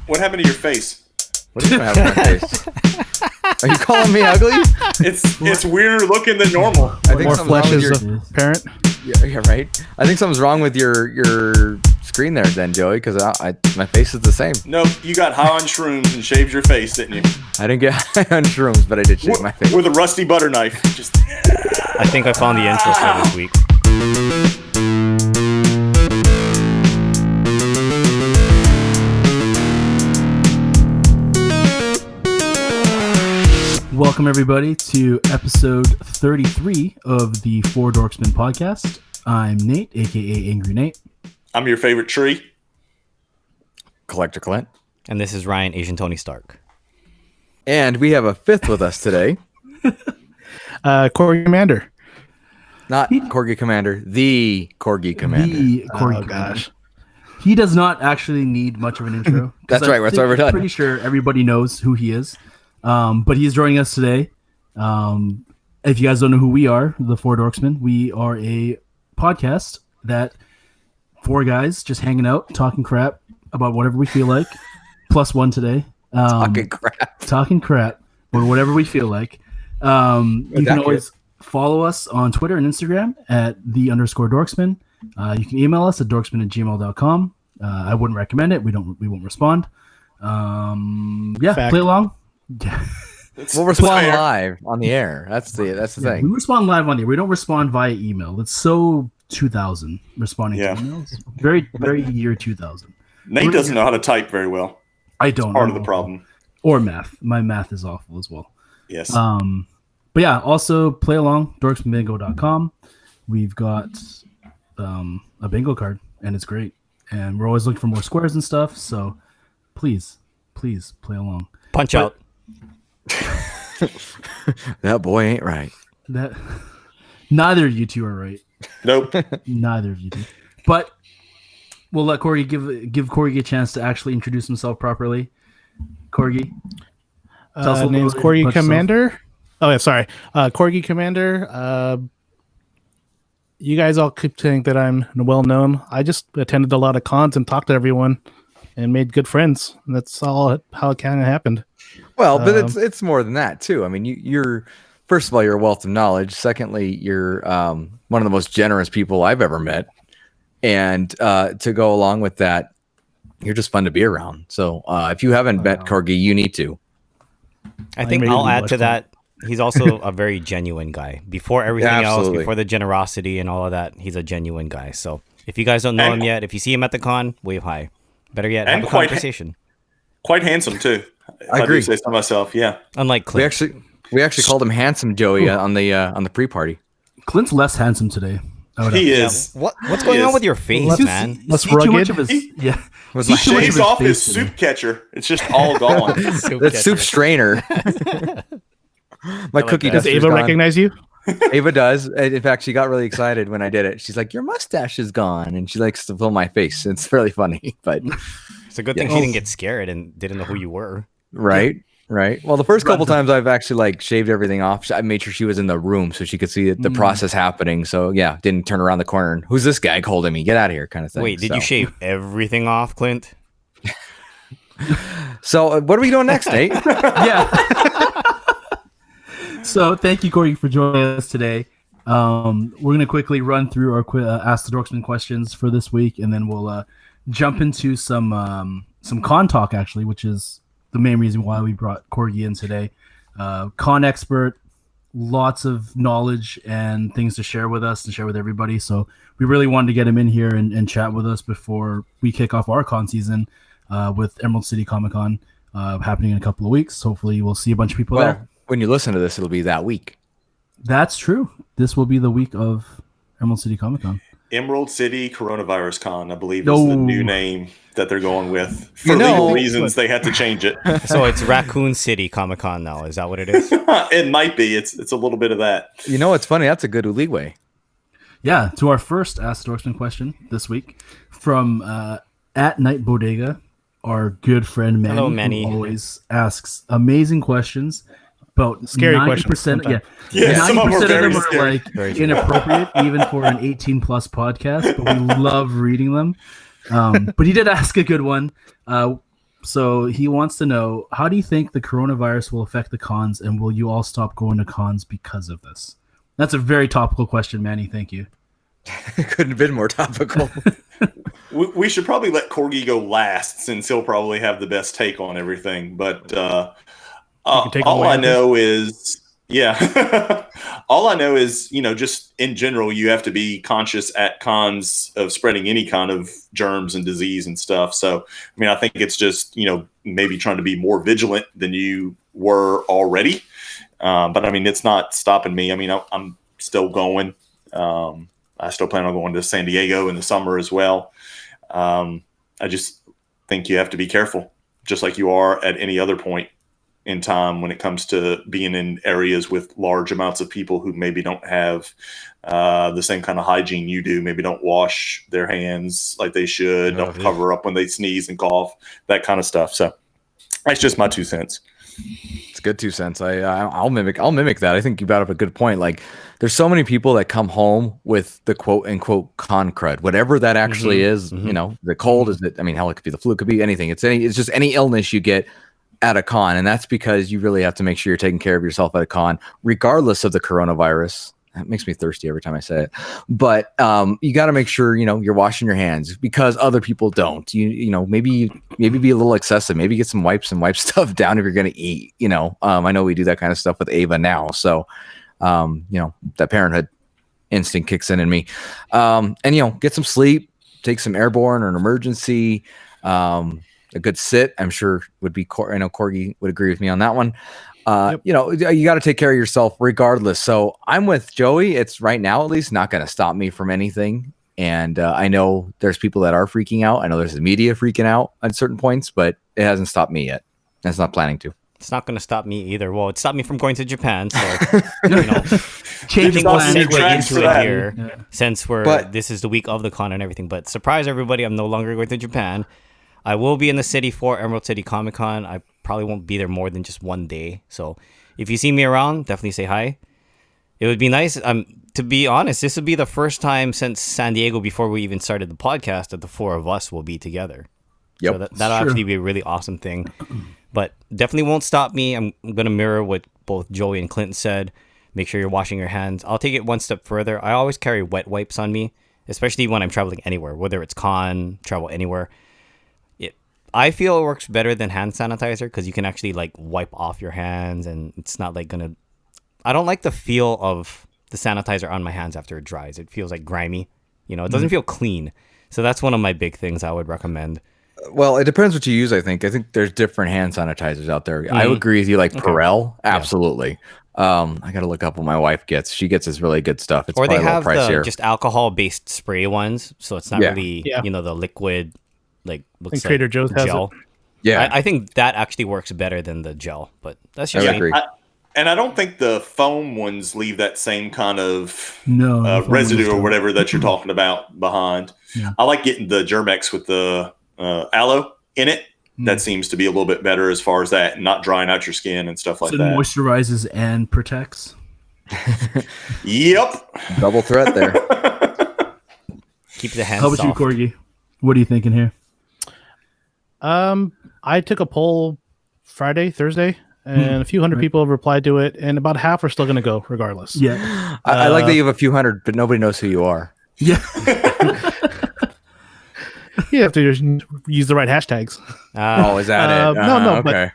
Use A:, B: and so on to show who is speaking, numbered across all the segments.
A: What happened to your face?
B: What do you have on my face? Are you calling me ugly?
A: It's weirder looking than normal.
B: I think
C: More
B: something's wrong
C: flesh
B: with
C: is
B: your...
C: apparent.
B: Yeah, right. I think something's wrong with your screen there, then, Joey, because my face is the same.
A: No, you got high on shrooms and shaved your face, didn't you?
B: I didn't get high on shrooms, but I did shave my face.
A: With a rusty butter knife. Just.
D: I think I found the intro for this week.
C: Welcome everybody to episode 33 of the Four Dorksmen podcast. I'm Nate, aka Angry Nate.
A: I'm your favorite tree.
B: Collector Clint.
D: And this is Ryan, Asian Tony Stark.
B: And we have a fifth with us today.
C: Corgi Kohmander.
B: Not Corgi Kohmander, the Corgi Kohmander.
C: The Corgi Kohmander. He does not actually need much of an intro.
B: That's right, that's why we're done.
C: I'm pretty sure everybody knows who he is. But he's joining us today. If you guys don't know who we are, the Four Dorksmen, we are a podcast that four guys just hanging out, talking crap about whatever we feel like. Plus one today. Talking crap or whatever we feel like. You can always follow us on Twitter and Instagram at @the_Dorksmen. You can email us at dorksmen@gmail.com. I wouldn't recommend it. We won't respond. Play along.
B: We'll respond live on the air. That's the thing.
C: We respond live on the air. We don't respond via email. It's so 2000 responding to emails. Very, very year 2000.
A: Nate doesn't know how to type very well.
C: I don't.
A: Part of the problem.
C: Or math. My math is awful as well.
A: Yes.
C: But yeah, also play along, dorksmanbingo.com. We've got a bingo card, and it's great. And we're always looking for more squares and stuff, so please play along.
D: Punch out.
B: That boy ain't right.
C: Neither of you two are right.
A: Nope.
C: Neither of you do. But we'll let Corgi give Corgi a chance to actually introduce himself properly. Corgi.
E: Name's Corgi Kohmander. Oh yeah, sorry. Corgi Kohmander. You guys all keep saying that I'm well known. I just attended a lot of cons and talked to everyone and made good friends. And that's all how it kind of happened.
B: Well, but it's more than that too. I mean, you're first of all, you're a wealth of knowledge. Secondly, you're one of the most generous people I've ever met. And to go along with that, you're just fun to be around. So if you haven't met Corgi, you need to.
D: I think I'll add to that. He's also a very genuine guy. Before everything else, before the generosity and all of that, he's a genuine guy. So if you guys don't know him yet, if you see him at the con, wave hi. Better yet, have a conversation.
A: Quite handsome too.
B: I agree.
A: I do say so myself. Yeah.
D: Unlike Clint.
B: We actually called him Handsome Joey on the pre-party.
C: Clint's less handsome today.
A: He is.
D: Yeah. What's going on with your face, man?
C: Less rugged.
A: He shaved off his soup catcher. It's just all gone.
B: That's soup strainer. My cookie
E: does Ava recognize you?
B: Ava does. In fact, she got really excited when I did it. She's like, "Your mustache is gone," and she likes to film my face. It's fairly funny, but
D: it's a good thing she didn't get scared and didn't know who you were.
B: Right. Well, the first couple times I've actually shaved everything off. I made sure she was in the room so she could see the process happening. So yeah, didn't turn around the corner and who's this guy holding me? Get out of here, kind of thing.
D: Wait, did you shave everything off, Clint?
B: So what are we doing next, Nate?
C: Yeah. So thank you, Corgi, for joining us today. We're going to quickly run through our Ask the Dorksmen questions for this week, and then we'll jump into some con talk, actually, which is the main reason why we brought Corgi in today. Con expert, lots of knowledge and things to share with us and share with everybody. So we really wanted to get him in here and chat with us before we kick off our con season with Emerald City Comic Con happening in a couple of weeks. Hopefully we'll see a bunch of people there.
B: When you listen to this, it'll be that week.
C: That's true. This will be the week of Emerald City Comic Con.
A: Emerald City Coronavirus Con, I believe, is the new name that they're going with. For legal reasons, they had to change it.
D: So it's Raccoon City Comic Con now. Is that what it is?
A: It might be. It's a little bit of that.
B: You know, it's funny. That's a good leeway.
C: Yeah. To our first Ask the Dorksmen question this week from at Night Bodega, our good friend Manny.
D: Hello, Manny.
C: Who always asks amazing questions. About
E: scary
C: 90%,
E: questions.
A: Yeah,
C: 90% of them are
A: scary.
C: like inappropriate, even for an 18+ podcast. But we love reading them. But he did ask a good one. So he wants to know, how do you think the coronavirus will affect the cons, and will you all stop going to cons because of this? That's a very topical question, Manny. Thank you.
B: Couldn't have been more topical.
A: We should probably let Corgi go last, since he'll probably have the best take on everything. But all I know is, all I know is, just in general, you have to be conscious at cons of spreading any kind of germs and disease and stuff. So, I think it's just, maybe trying to be more vigilant than you were already. But it's not stopping me. I'm still going. I still plan on going to San Diego in the summer as well. I just think you have to be careful, just like you are at any other point in time when it comes to being in areas with large amounts of people who maybe don't have the same kind of hygiene you do, maybe don't wash their hands like they should, don't cover up when they sneeze and cough, that kind of stuff. So that's just my 2 cents.
B: It's good 2 cents. I'll mimic that. I think you brought up a good point. Like, there's so many people that come home with the quote unquote con crud, whatever that actually is. The cold is it. Hell, it could be the flu, it could be anything. It's just any illness you get at a con, and that's because you really have to make sure you're taking care of yourself at a con, regardless of the coronavirus. That makes me thirsty every time I say it. But you got to make sure you're washing your hands, because other people don't. Maybe be a little excessive. Maybe get some wipes and wipe stuff down if you're going to eat. I know we do that kind of stuff with Ava now, so that parenthood instinct kicks in me. And get some sleep, take some airborne or an emergency. A good sit, I'm sure, would be. I know Corgi would agree with me on that one. Yep. You got to take care of yourself regardless. So I'm with Joey. It's right now, at least, not going to stop me from anything. And I know there's people that are freaking out. I know there's the media freaking out at certain points, but it hasn't stopped me yet. And it's not planning to.
D: It's not going to stop me either. Well, it stopped me from going to Japan. So,
C: changing
D: we'll segue into it here, since this is the week of the con and everything. But surprise everybody, I'm no longer going to Japan. I will be in the city for Emerald City Comic Con. I probably won't be there more than just one day. So if you see me around, definitely say hi. It would be nice. To be honest, this would be the first time since San Diego, before we even started the podcast, that the four of us will be together.
B: Yep.
D: So that'll actually be a really awesome thing. But definitely won't stop me. I'm going to mirror what both Joey and Clinton said. Make sure you're washing your hands. I'll take it one step further. I always carry wet wipes on me, especially when I'm traveling anywhere, whether it's con, travel anywhere. I feel it works better than hand sanitizer, because you can actually wipe off your hands, and it's not gonna. I don't like the feel of the sanitizer on my hands after it dries. It feels grimy. It doesn't feel clean. So that's one of my big things I would recommend.
B: Well, it depends what you use. I think there's different hand sanitizers out there. I would agree with you. Perel, absolutely. Yeah. I gotta look up what my wife gets. She gets this really good stuff. It's
D: or they have
B: the
D: just alcohol-based spray ones, so it's not really the liquid. Looks like
E: Trader Joe's has
D: gel.
E: it.
B: Yeah,
D: I think that actually works better than the gel, but that's just
B: I
D: me.
B: agree.
A: And I don't think the foam ones leave that same kind of
C: ones
A: residue or
C: don't.
A: whatever that you're talking about behind. Yeah. I like getting the Germex with the aloe in it. That seems to be a little bit better as far as that, and not drying out your skin and stuff like that.
C: So it moisturizes and protects.
A: Yep.
B: Double threat there.
D: Keep the hands
C: How about
D: soft.
C: you, Corgi? What are you thinking here?
E: I took a poll Thursday, and a few hundred people have replied to it, and about half are still going to go regardless.
C: Yeah.
B: I like that you have a few hundred, but nobody knows who you are.
C: Yeah.
E: You have to just use the right hashtags.
B: Oh, is that it?
E: No,
B: okay.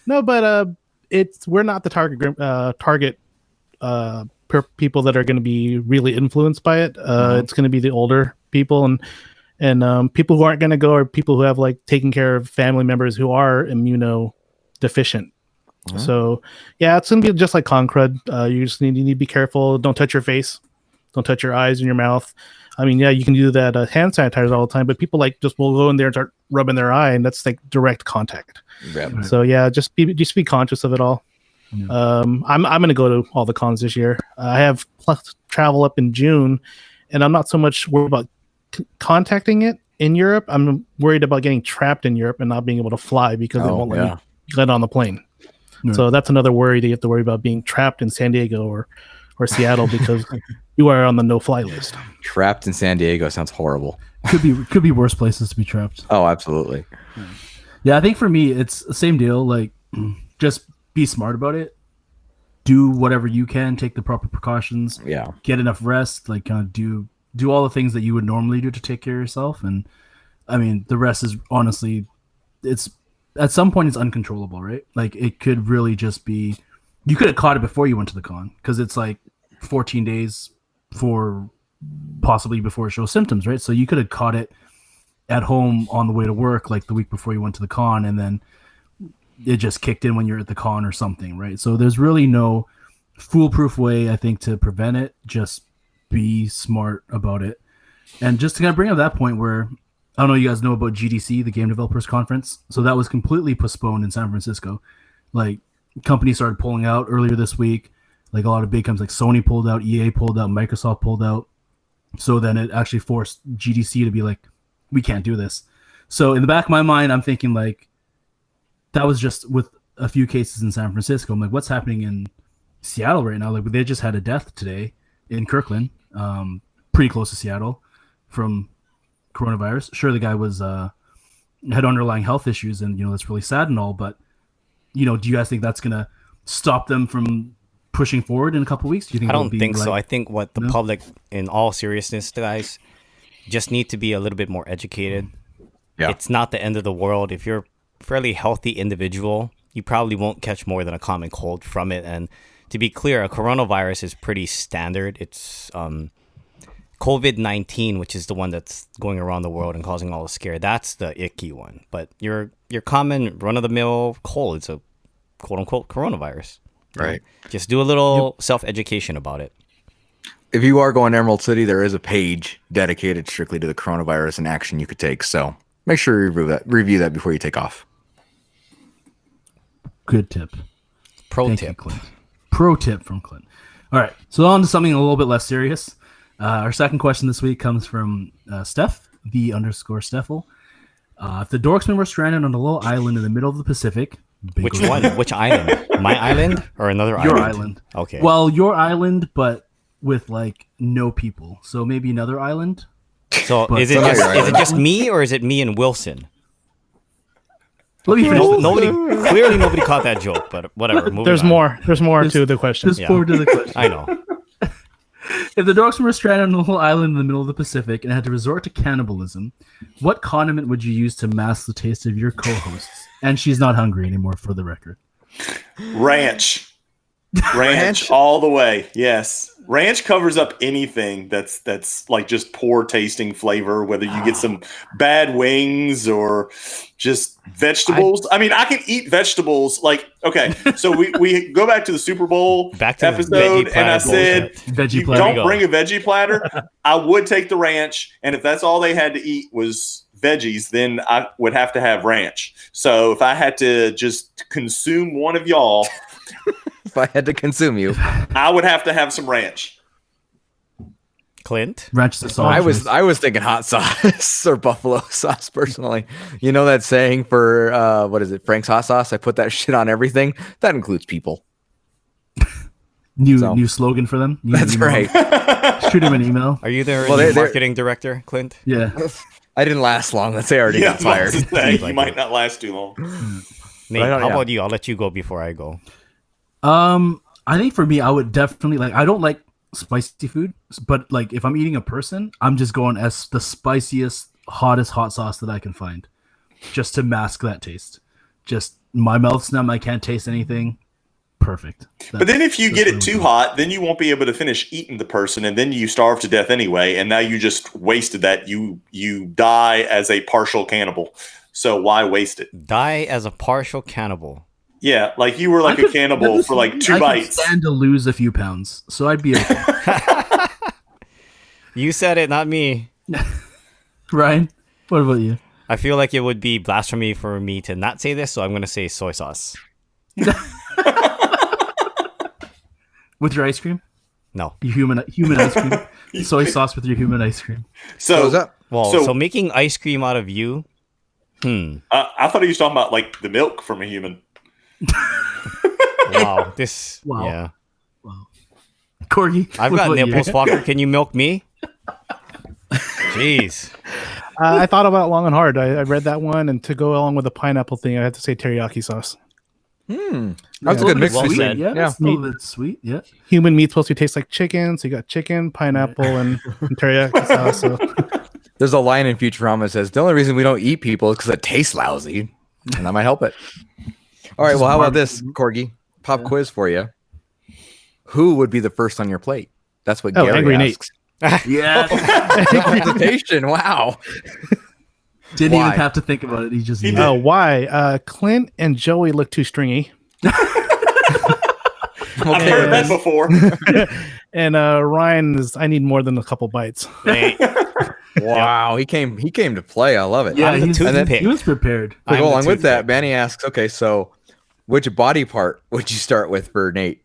E: But we're not the target people that are going to be really influenced by it. It's going to be the older people and people who aren't going to go are people who have taken care of family members who are immunodeficient. So it's going to be just like con crud. You just need to be careful. Don't touch your face. Don't touch your eyes and your mouth. You can do that hand sanitizer all the time, but people just will go in there and start rubbing their eye, and that's direct contact.
B: Yep.
E: So just be conscious of it all. I'm going to go to all the cons this year. I have travel up in June, and I'm not so much worried about contacting it in Europe. I'm worried about getting trapped in Europe and not being able to fly because they won't let me get on the plane. Right. So that's another worry that you have to worry about, being trapped in San Diego or Seattle because you are on the no-fly list.
B: Trapped in San Diego sounds horrible.
C: Could be worse places to be trapped.
B: Oh, absolutely.
C: Yeah, I think for me it's the same deal. Like, just be smart about it. Do whatever you can. Take the proper precautions.
B: Yeah.
C: Get enough rest. Like, kind of do all the things that you would normally do to take care of yourself. And I mean, the rest is honestly, it's at some point it's uncontrollable, right? Like, it could really just be, you could have caught it before you went to the con, because it's like 14 days for possibly before it shows symptoms, right? So you could have caught it at home on the way to work, like the week before you went to the con, and then it just kicked in when you're at the con or something, right? So there's really no foolproof way, I think, to prevent it. Just be smart about it. And just to kind of bring up that point where, I don't know, you guys know about GDC, the Game Developers Conference. So that was completely postponed in San Francisco. Like, companies started pulling out earlier this week. Like, a lot of big companies like Sony pulled out, EA pulled out, Microsoft pulled out. So then it actually forced GDC to be like, we can't do this. So in the back of my mind, I'm thinking like, that was just with a few cases in San Francisco. I'm like, what's happening in Seattle right now? Like, they just had a death today in Kirkland, pretty close to Seattle, from coronavirus. Sure, the guy was had underlying health issues, and that's really sad and all. But do you guys think that's gonna stop them from pushing forward in a couple of weeks? Do you think?
D: I don't think so. I think what the public, in all seriousness, guys, just need to be a little bit more educated. Yeah. It's not the end of the world. If you're a fairly healthy individual, you probably won't catch more than a common cold from it. And to be clear, a coronavirus is pretty standard. It's COVID-19, which is the one that's going around the world and causing all the scare. That's the icky one. But your common run-of-the-mill cold, it's a quote-unquote coronavirus.
B: Right.
D: Just do a little self-education about it.
B: If you are going to Emerald City, there is a page dedicated strictly to the coronavirus and action you could take. So make sure you review that before you take off.
C: Good tip.
D: Pro tip,
C: Clint. Pro tip from Clint. All right. So on to something a little bit less serious. Our second question this week comes from Steph, _Steffel. If the Dorksmen were stranded on a little island in the middle of the Pacific.
D: Which one? Which island? My island or another island?
C: Your island.
D: Okay.
C: Well, your island, but with like no people. So maybe another island.
D: So is it just me, or is it me and Wilson?
C: Let me finish.
D: Clearly nobody caught that joke, but whatever.
E: There's more to the question.
C: There's more to the question.
D: I know.
C: If the Dorks were stranded on a little island in the middle of the Pacific and had to resort to cannibalism, what condiment would you use to mask the taste of your co-hosts? And she's not hungry anymore, for the record.
A: Ranch all the way. Yes. Ranch covers up anything that's like just poor tasting flavor, whether you get some bad wings or just vegetables. I mean, I can eat vegetables. Like, okay, so we go back to the Super Bowl episode, and I said, you don't bring a veggie platter. I would take the ranch, and if that's all they had to eat was veggies, then I would have to have ranch. So if I had to just consume one of y'all,
B: if I had to consume you,
A: I would have to have some ranch.
D: Clint?
C: Ranch the sauce.
B: I was thinking hot sauce or buffalo sauce personally. You know that saying for what is it, Frank's hot sauce? I put that shit on everything. That includes people.
C: New slogan for them.
B: That's right.
C: Shoot him an email.
D: Are you their marketing director, Clint?
C: Yeah.
B: I didn't last long. They already got fired.
A: You might not last too long.
D: Nate, how about you? I'll let you go before I go.
C: I think for me, I would definitely I don't like spicy food, but like if I'm eating a person, I'm just going as the spiciest, hottest hot sauce that I can find, just to mask that taste. Just my mouth's numb, I can't taste anything. Perfect.
A: But then if you get it too hot, then you won't be able to finish eating the person, and then you starve to death anyway, and now you just wasted that. You die as a partial cannibal. So why waste it?
D: Die as a partial cannibal.
A: Yeah, like you were like a cannibal for like 2 bites. I could
C: stand to lose a few pounds, so I'd be okay.
D: You said it, not me.
C: Ryan, what about you?
D: I feel like it would be blasphemy for me to not say this, so I'm going to say soy sauce.
C: With your ice cream?
D: No.
C: Your human ice cream? Soy sauce with your human ice cream.
A: So
D: making ice cream out of you?
A: I thought he was talking about like the milk from a human.
D: Wow.
C: Wow.
D: Yeah.
C: Wow. Corgi,
D: I've got nipples, fucker. Can you milk me? Jeez.
E: I thought about it long and hard. I read that one, and to go along with the pineapple thing, I have to say teriyaki sauce.
B: That's a good mix.
C: Sweet.
D: said.
C: Yeah,
E: Yeah.
C: it's a little bit sweet. Yeah.
E: Human meat's supposed to taste like chicken, so you got chicken, pineapple, and teriyaki sauce. So
B: There's a line in Futurama that says the only reason we don't eat people is because it tastes lousy, and that might help it. All right, well, how about this, Corgi? Pop quiz for you. Who would be the first on your plate? That's what Gary
E: Angry Nate.
B: asks.
C: Yeah.
B: Hesitation. Wow.
C: Didn't
B: Why?
C: even have to think about it. He just knew.
E: why? Clint and Joey look too stringy.
A: I've heard that before.
E: And Ryan is. I need more than a couple bites.
B: Wow, he came to play. I love it.
C: Yeah,
D: I'm the toothpick.
C: he was prepared.
B: To go
D: I'm the
B: along with that,
D: toothpick.
B: Manny asks, okay, so which body part would you start with for Nate?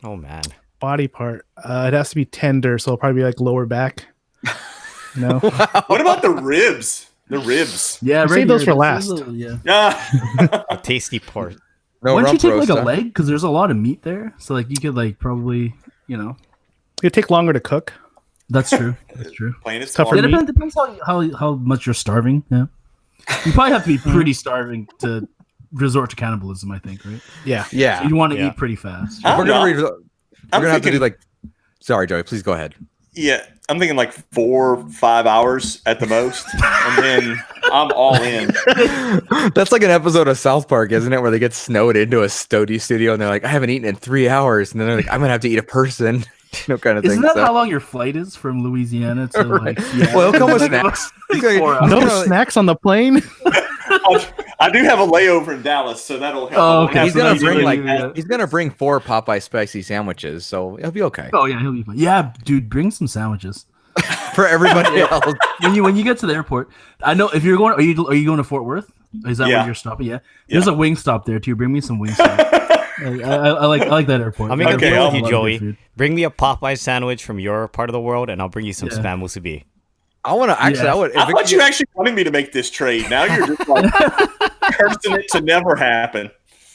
D: Oh man.
E: Body part. It has to be tender, so it'll probably be like lower back. No.
A: What about the ribs? The ribs.
C: Yeah,
E: Save those for
C: that's a
E: last.
C: little- yeah.
A: Ah.
D: A tasty part.
B: No
C: Why don't you
B: rump
C: take
B: roast,
C: like a
B: huh?
C: leg? Because there's a lot of meat there. So like you could like probably,
E: It'd take longer to cook.
C: that's true. That's true.
A: Plain and
E: Tougher
C: Yeah,
A: small.
E: meat.
C: depends how much you're starving. Yeah. You probably have to be pretty starving to resort to cannibalism, I think, right?
E: Yeah.
B: Yeah.
C: You want to
D: Yeah.
C: eat pretty fast.
A: I
B: We're
A: don't
B: gonna,
A: know.
B: we're
A: I'm
B: gonna have to do
A: thinking-
B: like. Sorry, Joey. Please go ahead.
A: Yeah, I'm thinking like 4 or 5 hours at the most, and then I'm all in.
B: That's like an episode of South Park, isn't it? Where they get snowed into a studio and they're like, I haven't eaten in 3 hours. And then they're like, I'm going to have to eat a person. Kind of
C: Isn't
B: thing.
C: that
B: So-
C: how long your flight is from Louisiana to like? Yeah.
B: Well, it'll come with snacks. He's gonna-
C: 4
B: he's
E: No
B: gonna-
E: snacks on the plane.
A: I do have a layover in Dallas, so that'll help.
C: Oh, okay.
B: He's gonna
C: So
B: bring
C: that's-
B: like he's gonna bring 4 Popeye spicy sandwiches, so he'll be okay
C: Oh yeah, he'll be fine. Yeah, dude, bring some sandwiches.
B: for everybody else.
C: When you get to the airport, I know if you're going. Are you going to Fort Worth? Is that
A: Yeah.
C: where you're stopping? Yeah. There's a wing stop there too. Bring me some wing stop. I like that airport.
D: I'll make
A: Okay,
D: a deal
A: I'll-
D: with you,
C: Love good
D: Joey.
C: food.
D: Bring me a Popeye sandwich from your part of the world, and I'll bring you some
C: Yeah.
D: spam musubi.
B: I want to actually.
C: Yeah.
B: I would.
A: I thought you actually wanted me to make this trade. Now you're just like cursing it to never happen.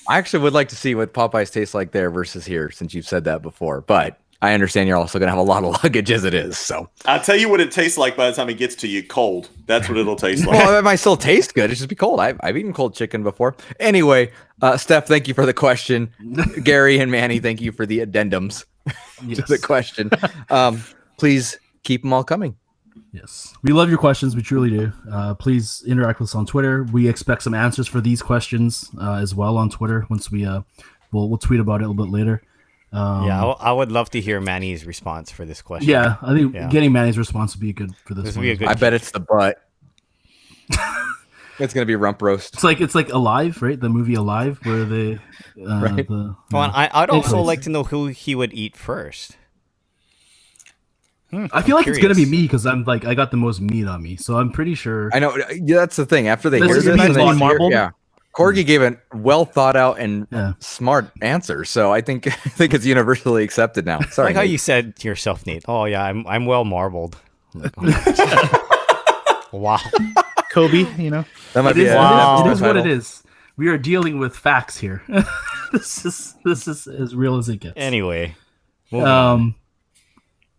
B: I actually would like to see what Popeyes tastes like there versus here, since you've said that before. But I understand you're also gonna have a lot of luggage as it is. So,
A: I'll tell you what it tastes like by the time it gets to you cold. That's what it'll taste like.
B: well, it might still taste good. It's just be cold. I've eaten cold chicken before. Anyway, Steph, thank you for the question. Gary and Manny, thank you for the addendums to the question. Please keep them all coming.
C: Yes, we love your questions. We truly do. Please interact with us on Twitter. We expect some answers for these questions as well on Twitter. Once we'll tweet about it a little bit later.
D: I would love to hear Manny's response for this question.
C: Yeah, I think
D: Yeah.
C: getting Manny's response would be good for this
D: This
C: one.
D: would be a good.
B: I bet it's the butt. It's gonna be rump roast.
C: It's like Alive, right? The movie Alive, where they
B: Right.
C: the
D: Well, and I'd also
C: Anyways.
D: like to know who he would eat first.
C: I feel like it's gonna be
D: curious.
C: me because I'm like I got the most meat on me, so I'm pretty sure.
B: I know. Yeah, that's the thing. After they
C: This
B: hear
C: is
B: this,
C: being
B: and they hear,
E: marbled.
B: yeah, Corgi gave a well thought out and
C: Yeah.
B: smart answer. So I think it's universally accepted now.
D: I
B: Sorry,
D: like how
B: Nate.
D: you said to yourself, Nate. Oh yeah, I'm well marbled. I'm like, oh. Wow.
E: Kobe,
B: that might
C: It
B: be
C: is,
B: a-
D: Wow.
C: it is what it
B: title.
C: is. We are dealing with facts here. This is as real as it gets.
D: Anyway, moving on.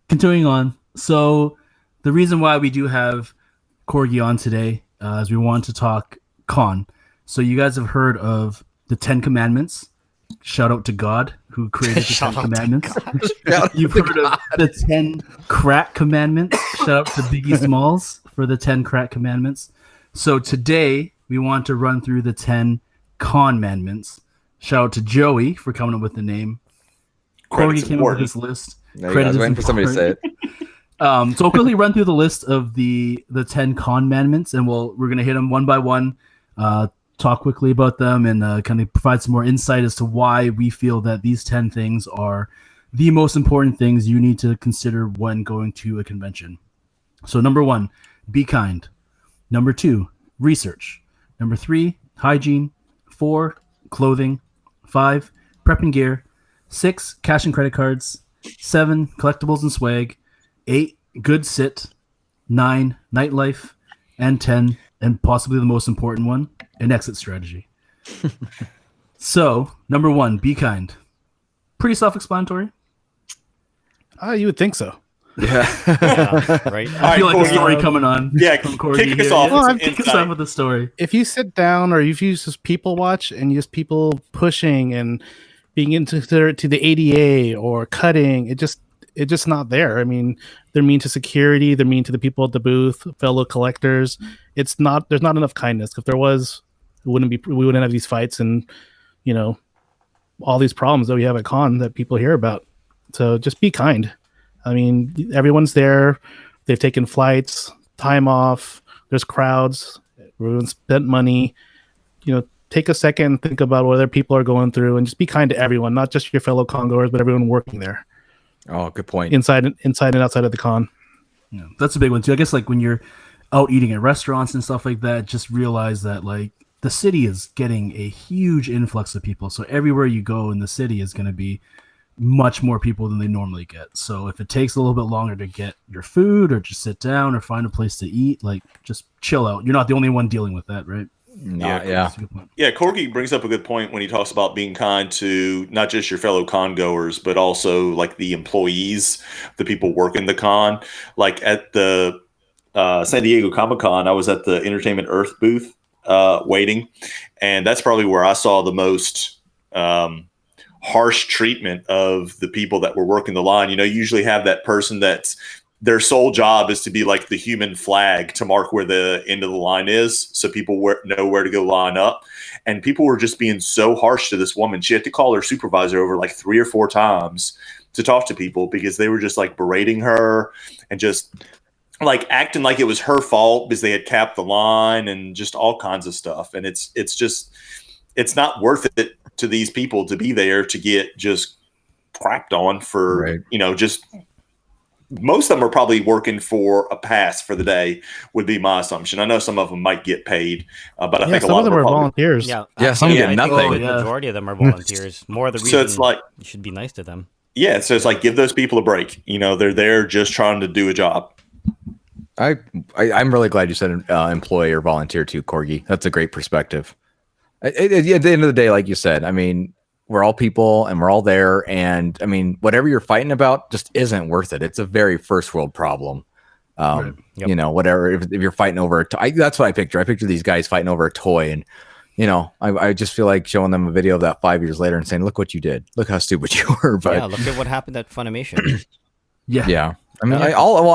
C: Continuing on. So the reason why we do have Corgi on today is we want to talk con. So you guys have heard of the 10 Commandments. Shout out to God who created the 10
D: Shout out to
C: Commandments.
B: Yeah,
C: You've heard of the 10 Crack Commandments. Shout out to Biggie Smalls for the 10 Crack Commandments. So today we want to run through the 10 Conmandments. Shout out to Joey for coming up with the name.
A: Credit's
C: Corgi came up with
A: important.
C: this list.
B: There you go. I
C: Credit
B: was
C: is
B: waiting for somebody to say
C: important.
B: it.
C: So we'll quickly run through the list of the 10 Conmandments, and we're gonna hit them one by one. Talk quickly about them and kind of provide some more insight as to why we feel that these 10 things are the most important things you need to consider when going to a convention. So number 1, be kind. Number 2, research. Number 3, hygiene. 4, clothing. 5, prep and gear. 6, cash and credit cards. 7, collectibles and swag. 8, good sit. 9, nightlife. And 10, and possibly the most important one, an exit strategy. So, number 1, be kind. Pretty self-explanatory.
E: You would think so.
D: Yeah, right.
C: I feel like a story coming on.
A: Yeah,
C: from Corgi
A: kick us off.
C: Well, kick us off with the story.
E: If you sit down or if you just people watch and just people pushing and being into to the ADA or cutting, it's just not there. I mean, they're mean to security, they're mean to the people at the booth, fellow collectors. There's not enough kindness. If there was, we wouldn't have these fights and all these problems that we have at con that people hear about. So just be kind. I mean, everyone's there. They've taken flights, time off. There's crowds. Everyone spent money. Take a second and think about what other people are going through, and just be kind to everyone, not just your fellow con-goers, but everyone working there.
B: Oh, good point.
E: Inside and outside of the con.
C: Yeah, that's a big one too. I guess like when you're out eating at restaurants and stuff like that, just realize that like the city is getting a huge influx of people. So everywhere you go in the city is going to be much more people than they normally get. So if it takes a little bit longer to get your food or just sit down or find a place to eat, like just chill out. You're not the only one dealing with that, right?
A: Yeah. Corgi brings up a good point when he talks about being kind to not just your fellow con goers, but also like the employees, the people working the con. Like at the San Diego Comic-Con, I was at the Entertainment Earth booth waiting, and that's probably where I saw the most harsh treatment of the people that were working the line. You usually have that person that's their sole job is to be like the human flag to mark where the end of the line is, so people know where to go line up. And people were just being so harsh to this woman. She had to call her supervisor over like 3 or 4 times to talk to people because they were just like berating her and just like acting like it was her fault because they had capped the line and just all kinds of stuff. And it's not worth it to these people to be there to get just crapped on for, just most of them are probably working for a pass for the day would be my assumption. I know some of them might get paid, but I think a lot of them
E: are volunteers.
B: Yeah, some get nothing.
D: The majority of them are volunteers. More of the reason
A: so it's like
D: you should be nice to them.
A: Yeah, so it's like give those people a break. They're there just trying to do a job.
B: I'm really glad you said employee or volunteer too, Corgi. That's a great perspective. At the end of the day, like you said, I mean, we're all people and we're all there. And I mean, whatever you're fighting about just isn't worth it. It's a very first world problem.
C: Right. Yep.
B: Whatever, if you're fighting over a toy, that's what I picture. I picture these guys fighting over a toy, and I just feel like showing them a video of that 5 years later and saying, look what you did. Look how stupid you were. But
D: look at what happened at Funimation.
B: Yeah. I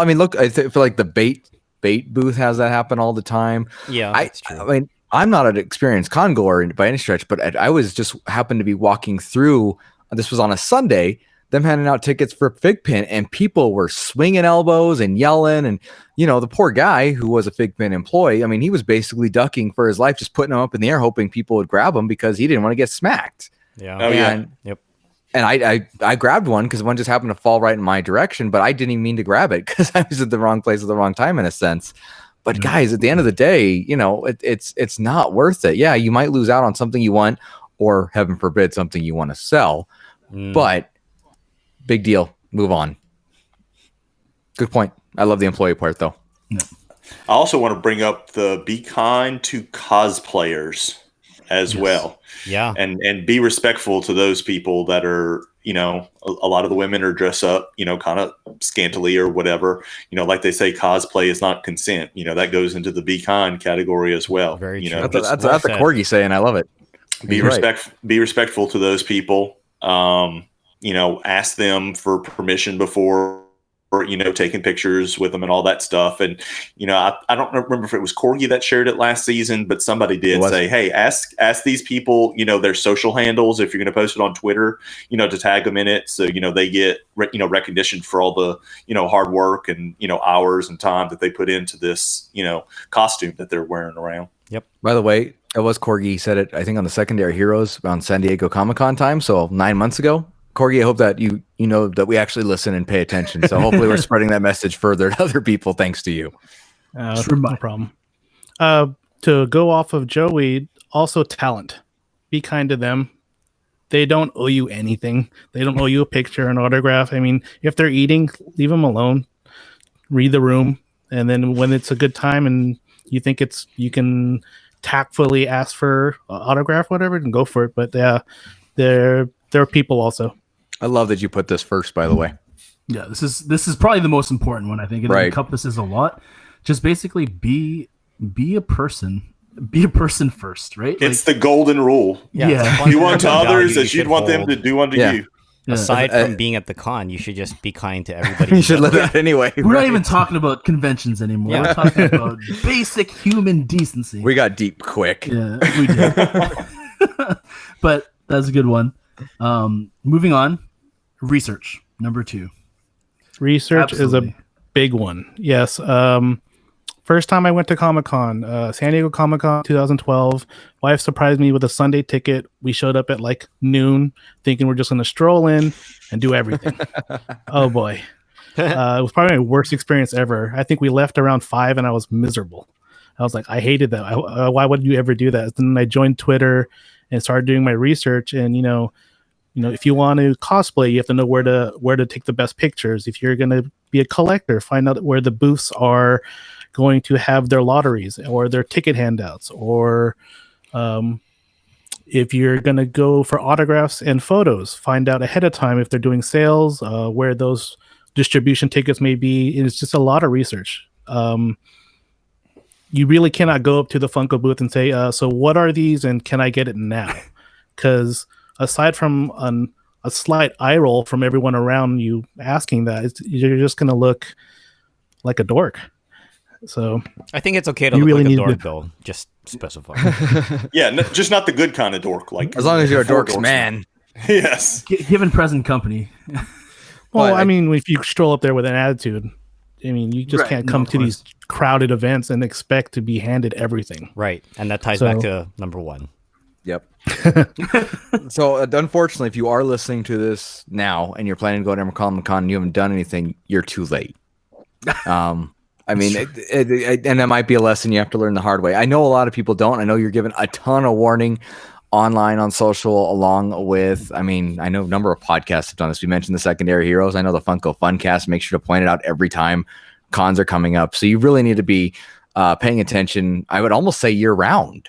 B: mean, look, I feel like the bait booth has that happen all the time.
D: Yeah, that's true.
B: I mean, I'm not an experienced con goer by any stretch, but I was just happened to be walking through. This was on a Sunday. Them handing out tickets for Figpin, and people were swinging elbows and yelling. And the poor guy who was a Figpin employee, I mean, he was basically ducking for his life, just putting him up in the air, hoping people would grab him because he didn't want to get smacked.
D: Yeah.
A: Oh, yeah.
D: Yep.
B: And I grabbed one because one just happened to fall right in my direction, but I didn't even mean to grab it because I was at the wrong place at the wrong time in a sense. But guys, at the end of the day, it's not worth it. Yeah, you might lose out on something you want, or heaven forbid, something you want to sell. But big deal. Move on. Good point. I love the employee part, though.
A: I also want to bring up the be kind to cosplayers as well.
D: Yeah.
A: And be respectful to those people that are, a lot of the women are dressed up, kind of scantily or whatever. Like they say, cosplay is not consent. That goes into the be kind category as well.
D: Very true.
B: That's a Corgi saying. I love it.
A: Be respectful to those people. Ask them for permission before taking pictures with them and all that stuff. And, I don't remember if it was Corgi that shared it last season, but somebody did say, hey, ask these people, their social handles, if you're going to post it on Twitter, to tag them in it. So, they get, recognition for all the, hard work and, hours and time that they put into this, costume that they're wearing around.
D: Yep.
B: By the way, it was Corgi said it, I think on the Secondary Heroes around San Diego Comic-Con time. So 9 months ago. Corgi, I hope that you know that we actually listen and pay attention. So hopefully we're spreading that message further to other people thanks to you.
E: No problem. To go off of Joey, also talent. Be kind to them. They don't owe you anything. They don't owe you a picture, an autograph. I mean, if they're eating, leave them alone. Read the room. And then when it's a good time and you think you can tactfully ask for an autograph, whatever, then go for it. But yeah, they're people also.
B: I love that you put this first, by the way.
C: Yeah, this is probably the most important one, I think. It encompasses a lot. Just basically be a person. Be a person first, right?
A: It's the golden rule.
C: Yeah.
A: Do unto others as you'd want them to do unto you.
D: Yeah. Aside from being at the con, you should just be kind to everybody.
B: You should live that anyway.
C: We're not even talking about conventions anymore. Yeah. We're talking about basic human decency.
B: We got deep quick.
C: Yeah, we did. But that's a good one. Moving on. Research, number 2.
E: Research is a big one. Yes. First time I went to Comic-Con, San Diego Comic-Con 2012. Wife surprised me with a Sunday ticket. We showed up at like noon, thinking we're just going to stroll in and do everything. Oh boy. It was probably my worst experience ever. I think we left around 5 and I was miserable. I was like, I hated that. Why would you ever do that? Then I joined Twitter and started doing my research. And, you know, if you want to cosplay, you have to know where to take the best pictures. If you're going to be a collector, find out where the booths are going to have their lotteries or their ticket handouts, or if you're going to go for autographs and photos, find out ahead of time if they're doing sales, where those distribution tickets may be. And it's just a lot of research. You really cannot go up to the Funko booth and say, so what are these and can I get it now? Because aside from a slight eye roll from everyone around you asking that, you're just going to look like a dork. So
D: I think it's okay to look really like a dork, though. Just specify.
A: Yeah, just not the good kind of dork. Like
B: as long as you're a dork's man.
A: Yes.
C: Given present company.
E: Well, I mean, if you stroll up there with an attitude, I mean, you just can't come to these crowded events and expect to be handed everything.
D: Right, and that ties back to number 1.
B: Yep. So unfortunately, if you are listening to this now and you're planning to go to Comic-Con and you haven't done anything, you're too late. I mean, and that might be a lesson you have to learn the hard way. I know a lot of people don't. I know you're given a ton of warning online on social, along with, I mean, I know a number of podcasts have done this. We mentioned the Secondary Heroes. I know the Funko Funcast makes sure to point it out every time cons are coming up. So you really need to be paying attention, I would almost say year round,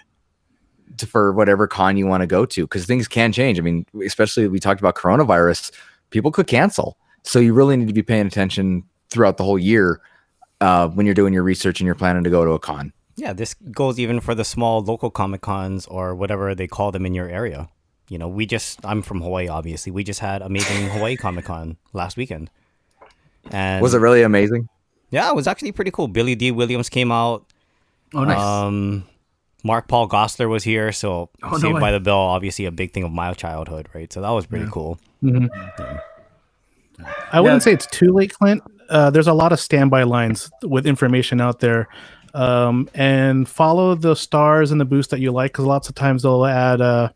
B: for whatever con you want to go to, because things can change. I mean, especially we talked about coronavirus, people could cancel. So you really need to be paying attention throughout the whole year when you're doing your research and you're planning to go to a con.
D: Yeah, this goes even for the small local Comic Cons or whatever they call them in your area. You know, I'm from Hawaii, obviously. We just had amazing Hawaii Comic Con last weekend. And
B: was it really amazing?
D: Yeah, it was actually pretty cool. Billy D. Williams came out.
C: Oh, nice.
D: Mark Paul Gosselaar was here, so Saved by the Bell, obviously a big thing of my childhood, right? So that was pretty cool.
E: Mm-hmm. Yeah. I wouldn't say it's too late, Clint. There's a lot of standby lines with information out there. And follow the stars and the boosts that you like, because lots of times they'll add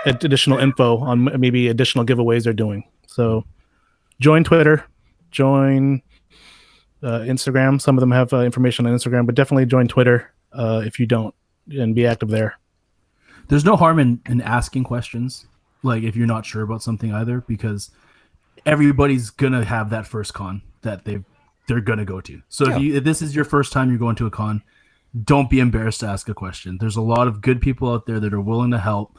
E: additional info on maybe additional giveaways they're doing. So join Twitter, join Instagram. Some of them have information on Instagram, but definitely join Twitter if you don't, and be active there.
C: There's no harm in asking questions, like if you're not sure about something either, because everybody's gonna have that first con that they're gonna go to. So if this is your first time you're going to a con, don't be embarrassed to ask a question. There's a lot of good people out there that are willing to help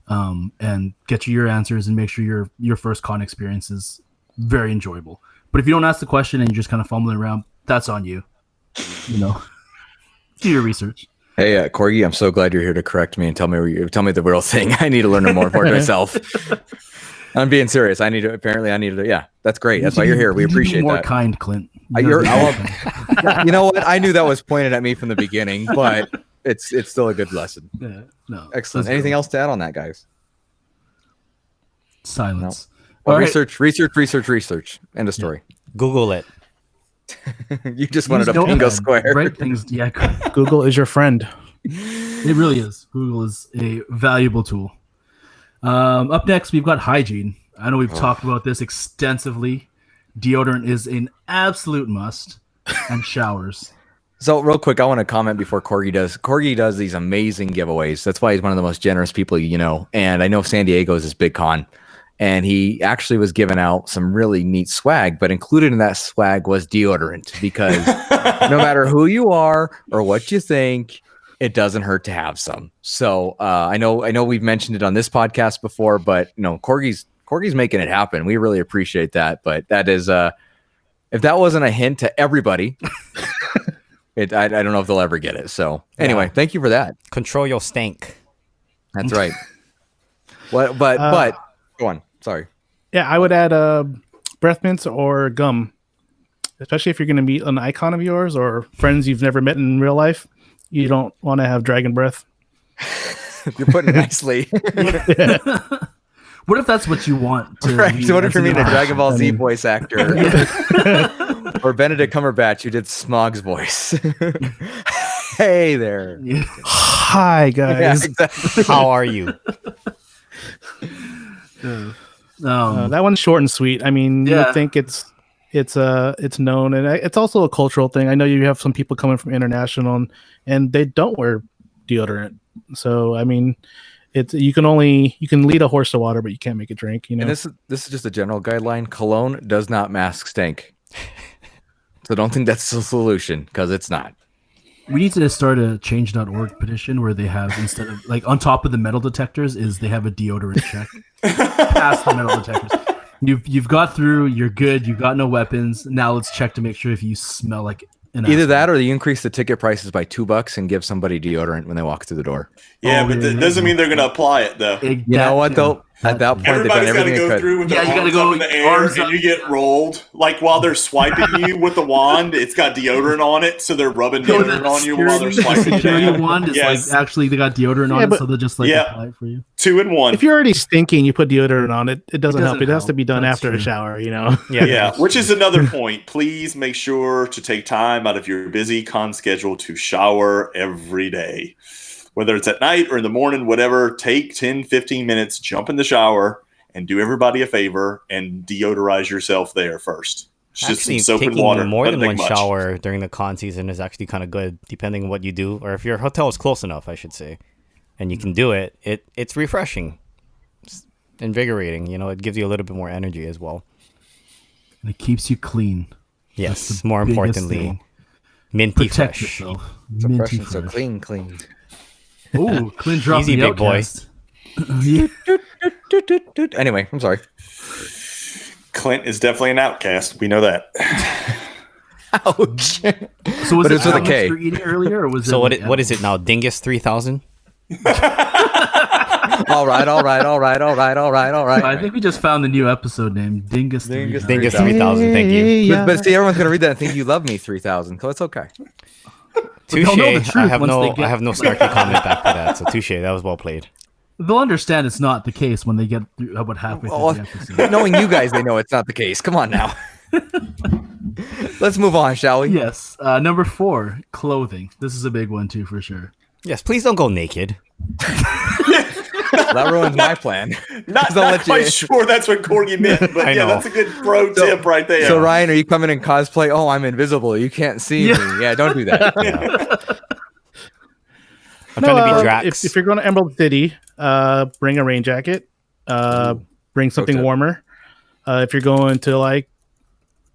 C: and get you your answers and make sure your first con experience is very enjoyable. But if you don't ask the question and you're just kind of fumbling around, that's on you. You know, do your research.
B: Hey, Corgi, I'm so glad you're here to correct me and tell me the real thing. I need to learn more for myself. I'm being serious. I need to. Yeah, that's great. That's why you're here. We appreciate that.
C: More kind, Clint.
B: You know what? I knew that was pointed at me from the beginning, but it's still a good lesson.
C: Yeah, no,
B: excellent. Anything else to add on that, guys?
C: Silence.
B: No. Well, research. End of story.
D: Yeah. Google it.
B: You just wanted a bingo square.
C: Right things. Yeah.
E: Google is your friend.
C: It really is. Google is a valuable tool. Up next, we've got hygiene. I know we've talked about this extensively. Deodorant is an absolute must, and showers.
B: So real quick, I want to comment before Corgi does. Corgi does these amazing giveaways. That's why he's one of the most generous people you know. And I know San Diego is his big con. And he actually was giving out some really neat swag, but included in that swag was deodorant, because no matter who you are or what you think, it doesn't hurt to have some. So I know we've mentioned it on this podcast before, but Corgi's Corgi's making it happen. We really appreciate that. But that is, if that wasn't a hint to everybody, I don't know if they'll ever get it. So anyway, thank you for that.
D: Control your stank.
B: That's right. But go on. Sorry.
E: Yeah, I would add breath mints or gum, especially if you're going to meet an icon of yours or friends you've never met in real life. You don't want to have dragon breath.
B: You're putting it nicely.
C: What if that's what you want?
B: Right. So what if you're meeting a Dragon Ball Z voice actor? Or Benedict Cumberbatch who did Smog's voice. Hey there.
E: Yeah. Hi, guys.
B: Yeah, exactly.
D: How are you?
E: That one's short and sweet. I mean, you would think it's known, and it's also a cultural thing. I know you have some people coming from international, and they don't wear deodorant. So I mean, you can lead a horse to water, but you can't make it drink. You know.
B: And this is just a general guideline. Cologne does not mask stank. So don't think that's the solution, because it's not.
C: We need to start a change.org petition where they have, instead of like on top of the metal detectors, they have a deodorant check. Past the metal detectors. You've got through, you're good, you've got no weapons. Now let's check to make sure if you smell like an
B: either
C: asshole.
B: that or you increase the ticket prices by $2 and give somebody deodorant when they walk through the door.
A: Yeah, but that doesn't mean they're going to apply it, though.
B: You know what, though? At that point, they've done everything they could.
A: Through with their arms up in the air, and you get rolled. Like while they're swiping you with the wand, it's got deodorant on it, so they're rubbing deodorant on you while they're swiping you down.
C: The wand is like actually they got deodorant on it, so they'll just apply it for you.
A: 2 in 1.
E: If you're already stinking, you put deodorant on it. It doesn't help. It has to be done after a shower. You know.
A: Yeah. Which is another point. Please make sure to take time out of your busy con schedule to shower every day. Whether it's at night or in the morning, whatever, take 10, 15 minutes, jump in the shower, and do everybody a favor and deodorize yourself there first. It's just
D: actually,
A: some soap and
D: taking
A: water.
D: more than one shower during the con season is actually kind of good, depending on what you do, or if your hotel is close enough, I should say, and you can do it. It's refreshing, it's invigorating. You know, it gives you a little bit more energy as well.
C: And it keeps you clean.
D: Yes, more importantly, minty
C: protect
D: fresh.
C: yourself.
B: So
C: Minty
B: fresh and so clean.
C: Oh, Clint dropped
D: Easy,
C: the
D: big
C: outcast.
D: boy.
B: Anyway, I'm sorry.
A: Clint is definitely an outcast. We know that.
B: Ouch.
C: So was
B: But
C: it
B: it's with a
C: Alex
B: K.
C: you're eating earlier, or was
D: So
C: it?
D: what is it now? Dingus 3000?
B: All right.
C: I think we just found the new episode name, Dingus.
B: Dingus
C: 3000.
D: Dingus 3000. Thank you.
B: But see, everyone's gonna read that and think you love me 3,000, so it's okay.
D: Touche.
C: they'll know the truth
D: I have
C: once
D: no
C: they get-
D: I have no snarky comment back for that. So touche. That was well played.
C: They'll understand it's not the case when they get through about halfway through the episode.
B: Knowing you guys, they know it's not the case. Come on now. Let's move on, shall we?
C: Yes. Number 4, clothing. This is a big one too, for sure.
D: Yes, please don't go naked.
B: That ruins my plan.
A: Not quite sure that's what Corgi meant, but yeah, that's a good pro tip right there.
B: So Ryan, are you coming in cosplay? Oh, I'm invisible. You can't see me. Yeah, don't do that.
D: I'm trying to be Drax.
E: If you're going to Emerald City, bring a rain jacket. Bring something warmer. If you're going to like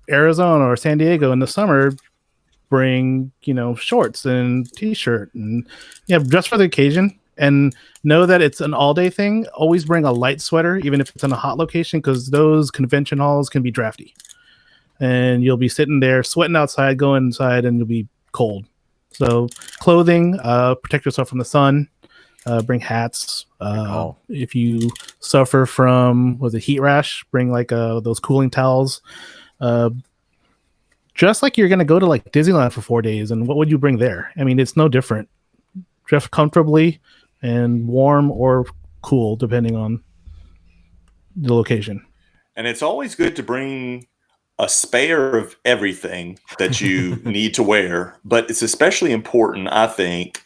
E: Arizona or San Diego in the summer, bring shorts and t-shirt and dress for the occasion. And know that it's an all-day thing. Always bring a light sweater, even if it's in a hot location, because those convention halls can be drafty. And you'll be sitting there sweating outside, go inside, and you'll be cold. So clothing, protect yourself from the sun. Bring hats. If you suffer from heat rash, bring like those cooling towels. Just like you're going to go to like Disneyland for 4 days. And what would you bring there? I mean, it's no different. Dress comfortably and warm or cool, depending on the location.
A: And it's always good to bring a spare of everything that you need to wear. But it's especially important, I think,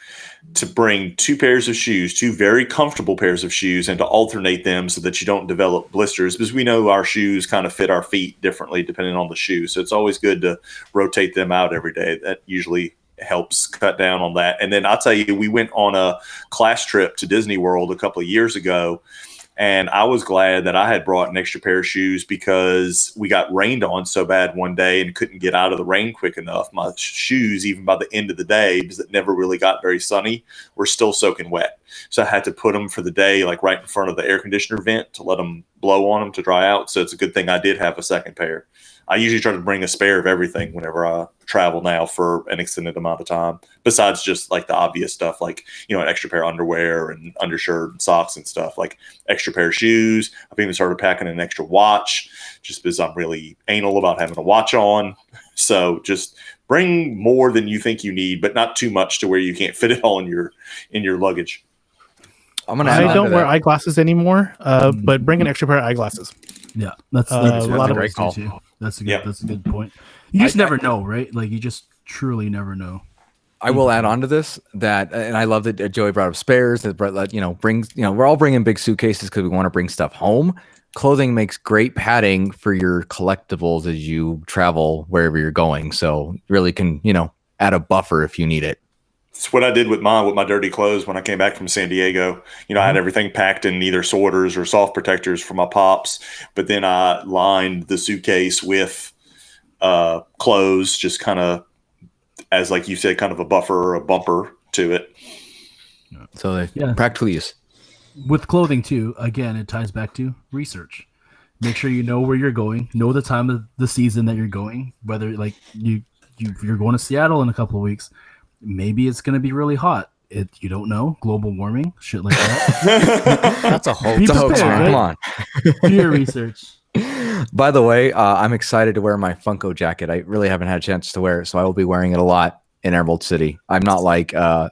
A: to bring 2 pairs of shoes, 2 very comfortable pairs of shoes, and to alternate them so that you don't develop blisters, because we know our shoes kind of fit our feet differently depending on the shoe. So it's always good to rotate them out every day. That usually helps cut down on that. And then I'll tell you, we went on a class trip to Disney World a couple of years ago. And I was glad that I had brought an extra pair of shoes because we got rained on so bad one day and couldn't get out of the rain quick enough. My shoes, even by the end of the day, because it never really got very sunny, were still soaking wet. So I had to put them for the day, like right in front of the air conditioner vent to let them blow on them to dry out. So it's a good thing I did have a second pair. I usually try to bring a spare of everything whenever I travel now for an extended amount of time, besides just like the obvious stuff, like, an extra pair of underwear and undershirt and socks and stuff, like extra pair of shoes. I've even started packing an extra watch just because I'm really anal about having a watch on. So just bring more than you think you need, but not too much to where you can't fit it all in your luggage.
E: I don't wear eyeglasses anymore, but bring an extra pair of eyeglasses.
C: Yeah, that's a lot of great call. Too. That's a good point. You just never know, right? Like you just truly never know.
B: I will add on to this and I love that Joey brought up spares. That brings we're all bringing big suitcases because we want to bring stuff home. Clothing makes great padding for your collectibles as you travel wherever you're going. So really can add a buffer if you need it.
A: It's what I did with my dirty clothes when I came back from San Diego. I had everything packed in either sorters or soft protectors for my pops, but then I lined the suitcase with clothes, just kind of, as like you said, kind of a buffer or a bumper to it.
B: So practical use.
C: With clothing too, again, it ties back to research. Make sure you know where you're going, know the time of the season that you're going, whether like you're going to Seattle in a couple of weeks. Maybe it's going to be really hot. You don't know. Global warming, shit like that.
D: That's a hoax.
B: It's a hoax, man. Come on.
C: Do your research.
B: By the way, I'm excited to wear my Funko jacket. I really haven't had a chance to wear it, so I will be wearing it a lot in Emerald City. I'm not like a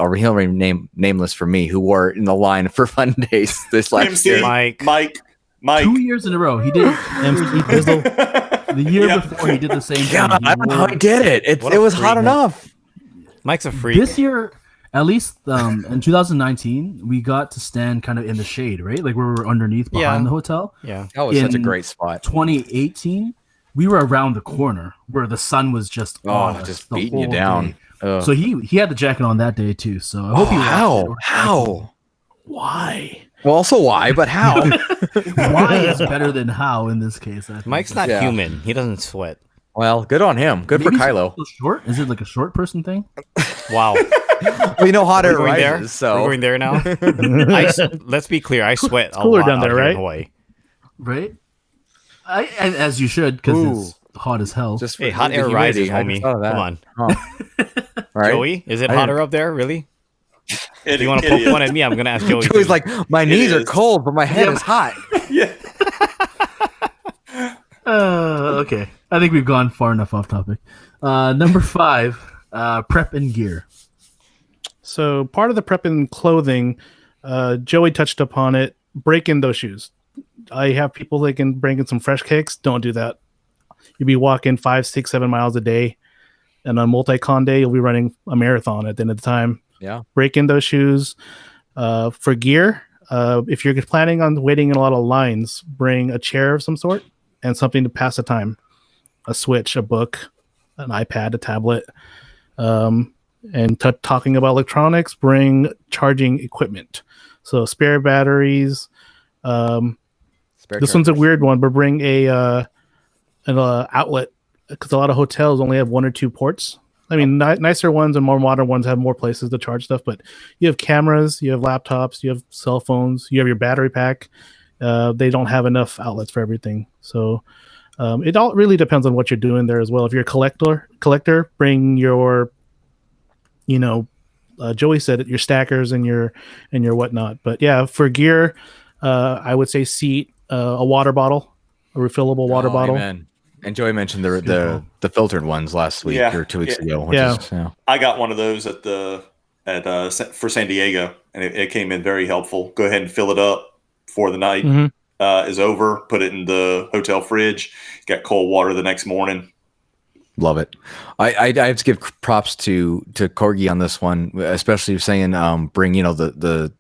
B: real nameless for me who wore it in the line for Fun Days this last year.
A: Mike.
C: 2 years in a row. He did MC Dizzle. The year before, he did the same thing.
B: I don't know how he did it. It was hot enough.
D: Mike's a freak.
C: This year, at least in 2019, we got to stand kind of in the shade, right? Like we were underneath behind the hotel.
D: Yeah.
B: That was such a great spot.
C: 2018, we were around the corner where the sun was just
B: just beating you down.
C: So he had the jacket on that day too. So I hope
B: how?
C: Why?
B: Well, also why, but how?
C: Why is better than how in this case.
D: Mike's not human. He doesn't sweat.
B: Well, good on him. Good
C: Maybe
B: for Kylo.
C: Short? Is it like a short person thing?
D: Wow.
B: Well, hot air rises, so
D: we're going there now. Let's be clear. I sweat a
E: cooler
D: lot
E: down there,
D: out here
E: right?
D: in Hawaii.
C: Right? And as you should, because it's hot as hell.
B: Just
D: hey, hot air rises, homie. Come on.
B: Right?
D: Joey, is it hotter up there? Really? If you want to poke fun at me, I'm going to ask Joey.
B: Joey's like, my knees are cold, but my head is hot.
A: Yeah.
C: Okay. I think we've gone far enough off topic. Number 5, prep and gear.
E: So part of the prep and clothing, Joey touched upon it. Break in those shoes. I have people that can bring in some fresh kicks. Don't do that. You'll be walking 5, 6, 7 miles a day. And on multi-con day, you'll be running a marathon at the end of the time.
B: Yeah.
E: Break in those shoes. For gear, if you're planning on waiting in a lot of lines, bring a chair of some sort and something to pass the time. A Switch, a book, an iPad, a tablet. And talking about electronics, bring charging equipment. So spare batteries. This one's a weird one, but bring an outlet, because a lot of hotels only have 1 or 2 ports. I mean, nicer ones and more modern ones have more places to charge stuff, but you have cameras, you have laptops, you have cell phones, you have your battery pack. They don't have enough outlets for everything. So it all really depends on what you're doing there as well. If you're a collector, bring your, Joey said it, your stackers and your whatnot. But yeah, for gear, I would say seat, a water bottle, a refillable water bottle.
B: Amen. And Joey mentioned the filtered ones last week or 2 weeks ago.
A: I got one of those for San Diego, and it came in very helpful. Go ahead and fill it up before the night is over. Put it in the hotel fridge. Got cold water the next morning.
B: Love it. I have to give props to Corgi on this one, especially saying bring the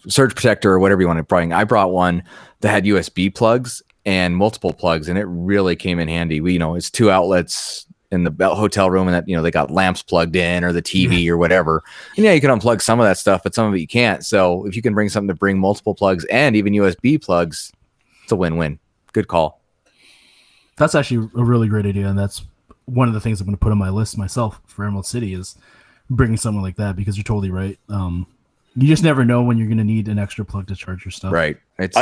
B: surge protector or whatever you want to bring. I brought one that had USB plugs and multiple plugs, and it really came in handy. It's 2 outlets in the hotel room, and that they got lamps plugged in or the TV or whatever. And you can unplug some of that stuff, but some of it you can't. So if you can bring something to bring multiple plugs and even USB plugs, it's a win-win. Good call.
C: That's actually a really great idea, and that's one of the things I'm going to put on my list myself for Emerald City is bringing something like that, because you're totally right. You just never know when you're going to need an extra plug to charge your stuff.
B: Right. It's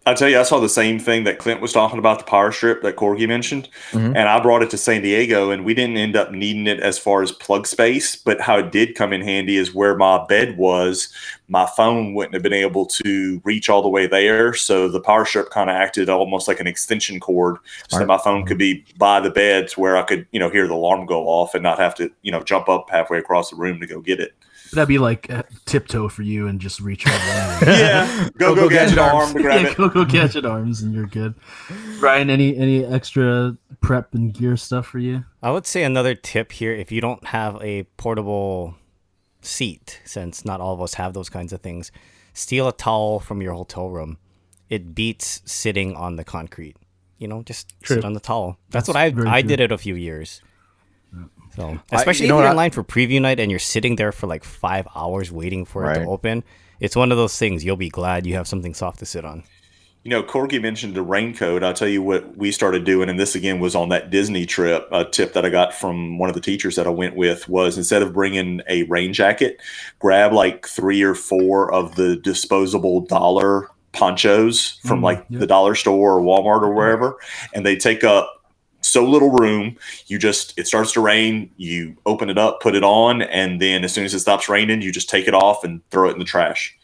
A: I tell you, I saw the same thing that Clint was talking about, the power strip that Corgi mentioned, and I brought it to San Diego, and we didn't end up needing it as far as plug space, but how it did come in handy is where my bed was, my phone wouldn't have been able to reach all the way there, so the power strip kind of acted almost like an extension cord, so that my phone could be by the bed to where I could, hear the alarm go off and not have to, jump up halfway across the room to go get it.
C: That'd be like a tiptoe for you and just reach over.
A: Yeah, go gadget arm to grab it.
C: Go gadget arms and you're good. Ryan, any extra prep and gear stuff for you?
D: I would say another tip here, if you don't have a portable seat, since not all of us have those kinds of things, steal a towel from your hotel room. It beats sitting on the concrete. Just sit on the towel. That's what I did it a few years. So, especially if you're in line for preview night and you're sitting there for like 5 hours waiting for it to open, it's one of those things you'll be glad you have something soft to sit on.
A: Corgi mentioned the raincoat. I'll tell you what we started doing, and this again was on that Disney trip. A tip that I got from one of the teachers that I went with was, instead of bringing a rain jacket, grab like 3 or 4 of the disposable dollar ponchos from the dollar store or Walmart or wherever, and they take up so little room. It starts to rain, you open it up, put it on, and then as soon as it stops raining, you just take it off and throw it in the trash.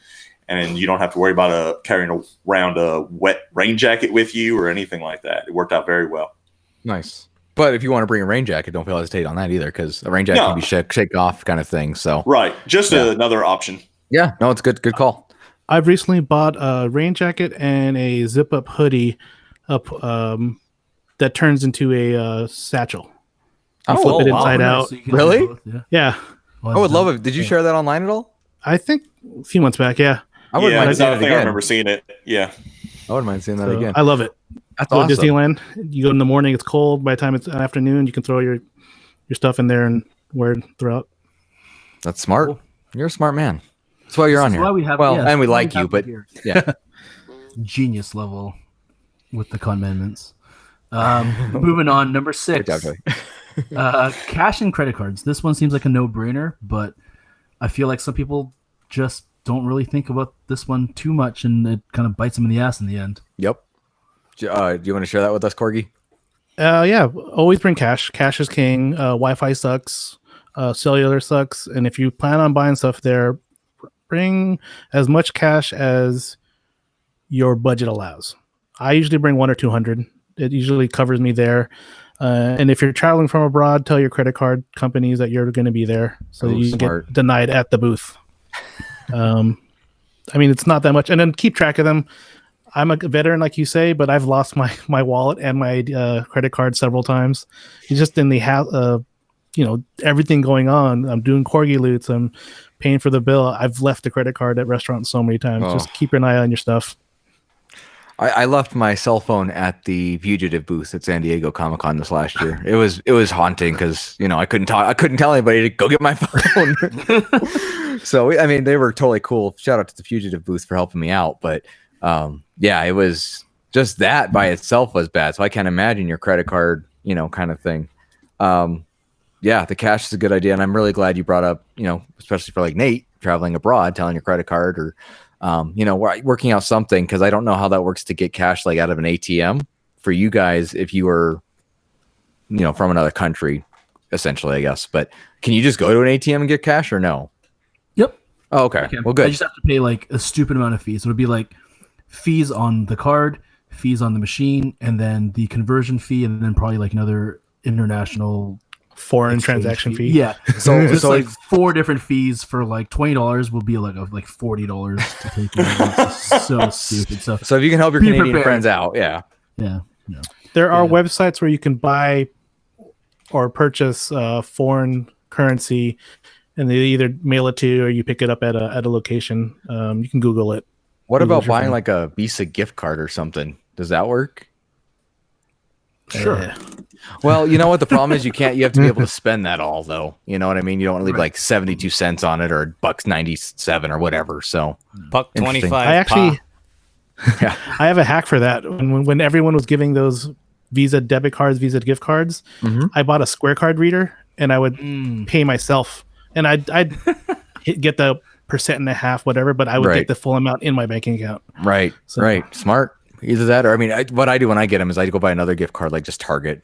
A: And you don't have to worry about carrying around a wet rain jacket with you or anything like that. It worked out very well.
B: Nice. But if you want to bring a rain jacket, don't feel hesitate on that either, because a rain jacket can be shake off kind of thing. So
A: right, just another option.
B: Yeah, no, it's good call.
E: I've recently bought a rain jacket and a zip up hoodie that turns into a satchel. You flip it inside out.
C: So
B: really?
E: Yeah.
B: I would love it. Did you share that online at all?
E: I think a few months back, yeah.
A: I wouldn't mind seeing it again. I remember seeing it. Yeah.
B: I wouldn't mind seeing that again.
E: I love it.
B: That's awesome.
E: Disneyland. You go in the morning, it's cold. By the time it's afternoon, you can throw your stuff in there and wear it throughout.
B: That's smart. Cool. You're a smart man. That's why you're on here.
C: Why we have,
B: and we like you, but yeah.
C: Genius level with the CONmandments. Moving on, number 6. Cash and credit cards. This one seems like a no-brainer, but I feel like some people just don't really think about this one too much, and it kind of bites them in the ass in the end.
B: Yep. Do you want to share that with us, Corgi?
E: Yeah. Always bring cash. Cash is king. Wi-Fi sucks. Cellular sucks. And if you plan on buying stuff there, bring as much cash as your budget allows. I usually bring 100 or 200. It usually covers me there. And if you're traveling from abroad, tell your credit card companies that you're going to be there, so that you get denied at the booth. It's not that much. And then keep track of them. I'm a veteran, like you say, but I've lost my wallet and my credit card several times. It's just in the everything going on. I'm doing Corgi loots. I'm paying for the bill. I've left the credit card at restaurants so many times. Just keep an eye on your stuff.
B: I left my cell phone at the Fugitive booth at San Diego Comic-Con this last year. It was haunting because I couldn't tell anybody to go get my phone. So they were totally cool. Shout out to the Fugitive booth for helping me out. But it was just that by itself was bad. So I can't imagine your credit card, kind of thing. The cash is a good idea, and I'm really glad you brought up, especially for like Nate traveling abroad, telling your credit card or working out something, because I don't know how that works to get cash like out of an ATM for you guys if you were, from another country, essentially, I guess. But can you just go to an ATM and get cash or no?
C: Yep.
B: Oh, okay. Well, good.
C: I just have to pay like a stupid amount of fees. So it would be like fees on the card, fees on the machine, and then the conversion fee, and then probably like another international
E: foreign transaction fee.
C: Yeah. So just like 4 different fees for like $20 will be like $40 to take. It's so stupid. So
B: if you can help your Canadian friends out, yeah.
E: There are websites where you can buy or purchase foreign currency, and they either mail it to you or you pick it up at a location. You can Google it.
B: What about buying like a Visa gift card or something? Does that work?
C: Sure.
B: Well, you know what the problem is? You have to be able to spend that all, though. You know what I mean? You don't want to leave like 72 cents on it or $1.97 or whatever. So
D: $1.25.
E: I actually, I have a hack for that. When everyone was giving those Visa debit cards, Visa gift cards, I bought a Square card reader and I would pay myself, and I'd get the 1.5%, whatever, but I would get the full amount in my banking account.
B: Right. So, right. Smart. Either that, or I mean, what I do when I get them is I go buy another gift card, like just Target.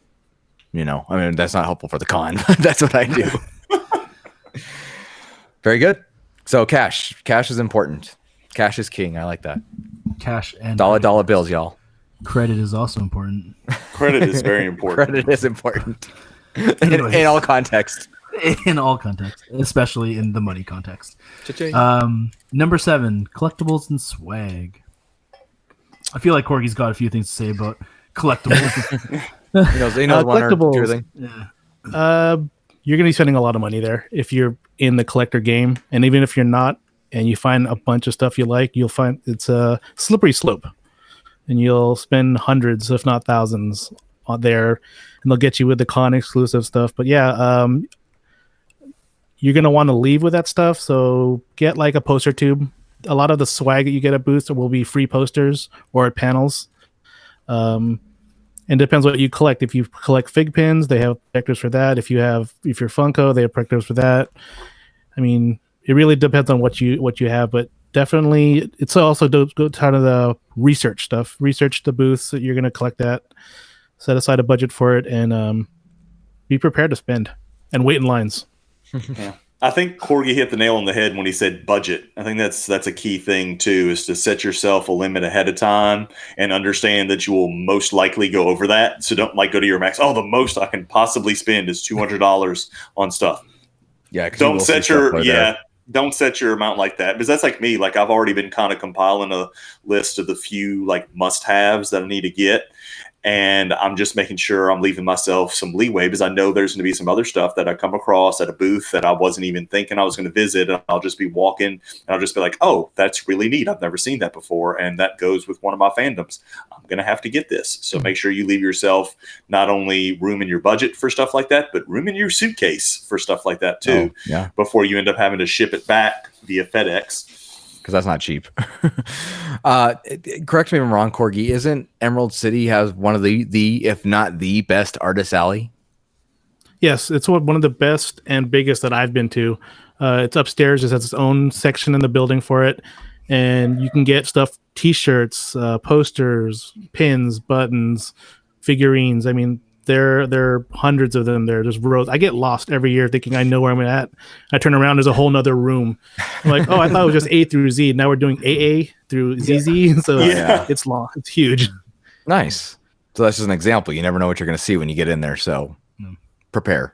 B: You know, I mean, that's not helpful for the con. That's what I do. Very good. So cash is important. Cash is king. I like that.
C: Cash and
B: dollar bills, y'all.
C: Credit is also important.
A: Credit is very important.
B: Credit is important in all context.
C: In all context, especially in the money context. Number 7, collectibles and swag. I feel like Corgi's got a few things to say about collectibles.
B: he knows
E: collectibles. You're going to be spending a lot of money there if you're in the collector game, and even if you're not, and you find a bunch of stuff you like, you'll find it's a slippery slope, and you'll spend hundreds, if not thousands, on there, and they'll get you with the con exclusive stuff. But yeah, you're going to want to leave with that stuff, so get like a poster tube. A lot of the swag that you get at booths will be free posters or at panels. And it depends what you collect. If you collect fig pins, they have protectors for that. If you're Funko, they have protectors for that. I mean, it really depends on what you have, but definitely it's also go kind of the research stuff. Research the booths that you're going to collect at. Set aside a budget for it, and be prepared to spend and wait in lines.
A: Yeah. I think Corgi hit the nail on the head when he said budget. I think that's a key thing too, is to set yourself a limit ahead of time and understand that you will most likely go over that. So don't go to your max. Oh, the most I can possibly spend is $200 on stuff.
B: Yeah.
A: Don't set don't set your amount like that, because that's like me. Like, I've already been kind of compiling a list of the few must-haves that I need to get. And I'm just making sure I'm leaving myself some leeway, because I know there's going to be some other stuff that I come across at a booth that I wasn't even thinking I was going to visit. And I'll just be walking and I'll just be like, oh, that's really neat. I've never seen that before. And that goes with one of my fandoms. I'm going to have to get this. So make sure you leave yourself not only room in your budget for stuff like that, but room in your suitcase for stuff like that too. Before you end up having to ship it back via FedEx.
B: Because that's not cheap. Correct me if I'm wrong, Corgi. Isn't Emerald City has one of the if not the best artist alley?
E: Yes, it's one of the best and biggest that I've been to. It's upstairs. It has its own section in the building for it, and you can get stuff: T-shirts, posters, pins, buttons, figurines. I mean, there are hundreds of them there. There's rows. I get lost every year thinking I know where I'm at. I turn around, there's a whole nother room. I'm like, oh, I thought it was just A through Z. Now we're doing AA through ZZ. So it's long. It's huge.
B: Nice. So that's just an example. You never know what you're going to see when you get in there. So prepare.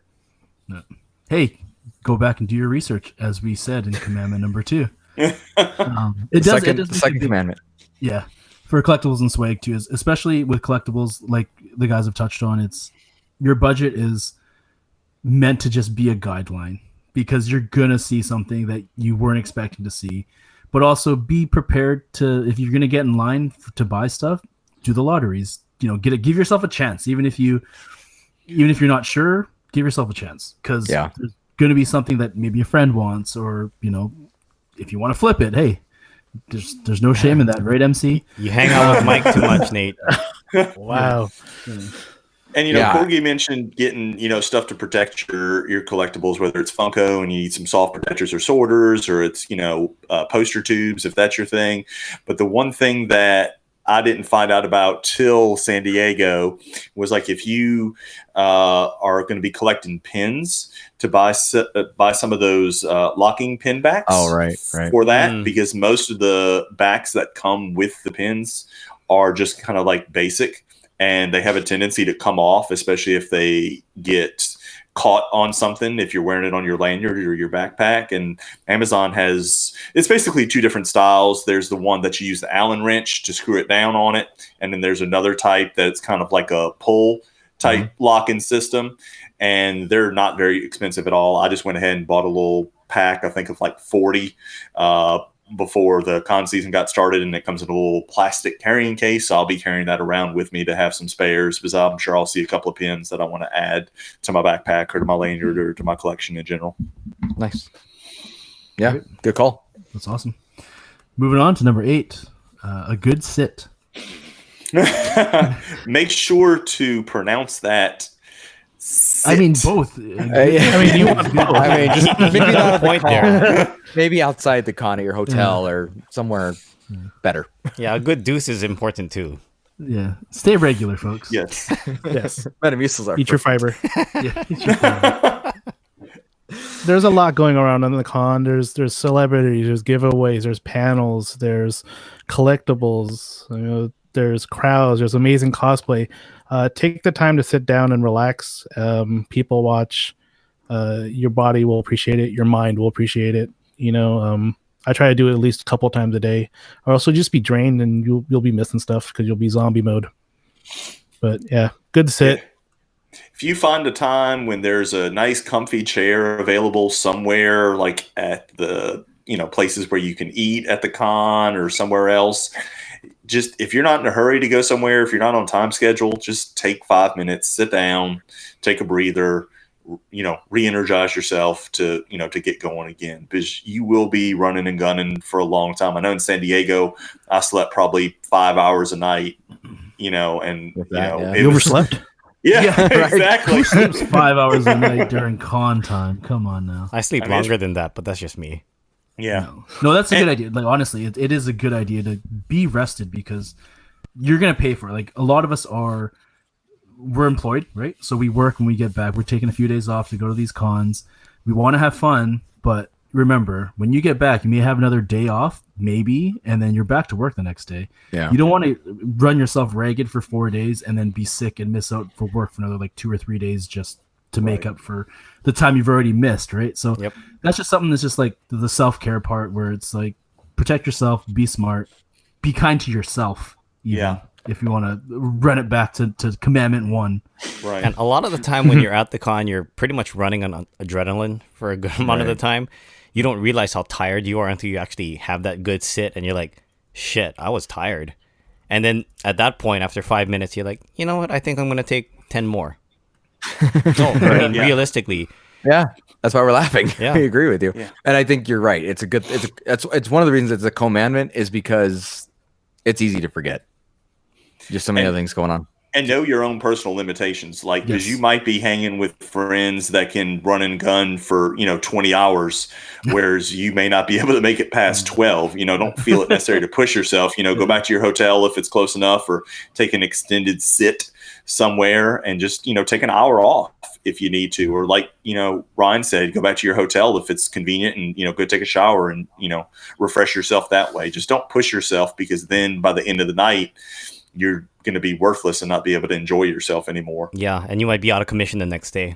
C: Hey, go back and do your research, as we said in commandment number 2.
B: The second commandment.
C: Yeah. For collectibles and swag too, especially with collectibles, like the guys have touched on, it's your budget is meant to just be a guideline, because you're gonna see something that you weren't expecting to see. But also be prepared to, if you're gonna get in line to buy stuff, do the lotteries. Give yourself a chance, even if you're not sure. Give yourself a chance, because there's gonna be something that maybe a friend wants, or if you want to flip it, hey. There's no shame in that, right, MC?
D: You hang out with Mike too much, Nate.
E: Wow.
A: And Corgi mentioned getting stuff to protect your collectibles, whether it's Funko and you need some soft protectors or sorters, or it's poster tubes if that's your thing. But the one thing that I didn't find out about till San Diego was if you are going to be collecting pins, to buy some of those locking pin backs.
B: Oh, right.
A: For that, because most of the backs that come with the pins are just kind of basic, and they have a tendency to come off, especially if they get caught on something, if you're wearing it on your lanyard or your backpack. And Amazon it's basically 2 different styles. There's the one that you use the Allen wrench to screw it down on it, and then there's another type that's kind of like a pull type locking system, and they're not very expensive at all. I just went ahead and bought a little pack, I think of 40 before the con season got started, and it comes in a little plastic carrying case. So I'll be carrying that around with me to have some spares, because I'm sure I'll see a couple of pins that I want to add to my backpack or to my lanyard or to my collection in general.
B: Nice. Yeah, good call.
C: That's awesome. Moving on to number 8, a good sit.
A: Make sure to pronounce that. Sit.
C: I mean, both.
B: I mean, you want both. I mean, just maybe not a point there. Maybe outside the con at your hotel or somewhere better.
D: Yeah, a good deuce is important too.
C: Yeah, stay regular, folks.
A: Yes,
E: yes.
B: Metamucils are.
E: Eat your fiber.
C: Yeah, eat your fiber.
E: There's a lot going around on the con. There's celebrities, there's giveaways, there's panels, there's collectibles. You know, there's crowds, there's amazing cosplay. Take the time to sit down and relax. People watch. Your body will appreciate it. Your mind will appreciate it. You know, I try to do it at least a couple times a day, or else you'll just be drained and you'll be missing stuff because you'll be zombie mode. But yeah, good to sit.
A: If you find a time when there's a nice comfy chair available somewhere, like at the places where you can eat at the con or somewhere else, just if you're not in a hurry to go somewhere, if you're not on time schedule, just take 5 minutes, sit down, take a breather, re-energize yourself to get going again, because you will be running and gunning for a long time. I know in San Diego, I slept probably 5 hours a night,
E: You overslept.
A: Yeah, exactly.
C: Who sleeps 5 hours a night during con time? Come on now.
D: I sleep longer than that, but that's just me.
A: Yeah.
C: No, that's a good idea. Like, honestly, it is a good idea to be rested, because you're going to pay for it. Like, a lot of us we're employed, right? So we work when we get back. We're taking a few days off to go to these cons. We want to have fun, but remember, when you get back, you may have another day off, maybe, and then you're back to work the next day.
B: Yeah.
C: You don't want to run yourself ragged for 4 days and then be sick and miss out for work for another like 2 or 3 days just to make up for the time you've already missed, right? So that's just something that's just like the self-care part, where it's like, protect yourself, be smart, be kind to yourself. Even, if you want to run it back to Commandment 1.
A: Right.
D: And a lot of the time when you're at the con, you're pretty much running on adrenaline for a good amount of the time. You don't realize how tired you are until you actually have that good sit, and you're like, shit, I was tired. And then at that point, after 5 minutes, you're like, you know what? I think I'm going to take 10 more. Realistically.
B: Yeah, that's why we're laughing.
D: Yeah.
B: I agree with you.
A: Yeah.
B: And I think you're right. It's one of the reasons it's a commandment, is because it's easy to forget. Just so many other things going on.
A: And know your own personal limitations, like, because you might be hanging with friends that can run and gun for 20 hours, whereas you may not be able to make it past 12. Don't feel it necessary to push yourself. Go back to your hotel if it's close enough, or take an extended sit somewhere and just take an hour off if you need to, or like Ryan said, go back to your hotel if it's convenient, and go take a shower and refresh yourself that way. Just don't push yourself, because then by the end of the night, you're going to be worthless and not be able to enjoy yourself anymore.
D: Yeah, and you might be out of commission the next day.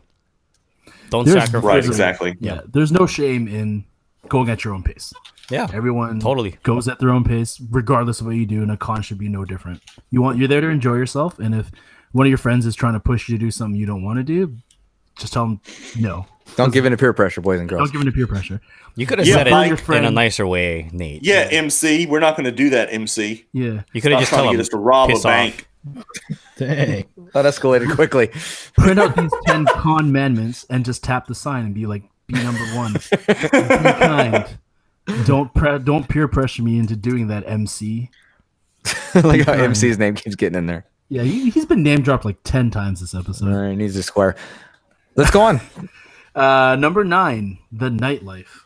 D: Don't
C: There's
D: sacrifice.
A: Right, exactly.
C: Yeah, there's no shame in going at your own pace.
D: Yeah,
C: everyone
D: totally
C: goes at their own pace, regardless of what you do, and a con should be no different. You're there to enjoy yourself, and if one of your friends is trying to push you to do something you don't want to do, just tell them no.
B: Don't give in to peer pressure, boys and girls.
C: Don't give in to peer pressure.
D: You could have said it in a nicer way, Nate.
A: Yeah, MC. We're not going to do that, MC.
C: Yeah.
D: You could have just told
A: get us to rob a bank.
B: Dang. That escalated quickly.
C: Print out these 10 CONmandments and just tap the sign and be like, be number 1. Be kind. Don't peer pressure me into doing that, MC.
B: Like how MC's name keeps getting in there.
C: Yeah, he's been name dropped like 10 times this episode.
B: All right, needs a square. Let's go on.
C: Number 9, the nightlife.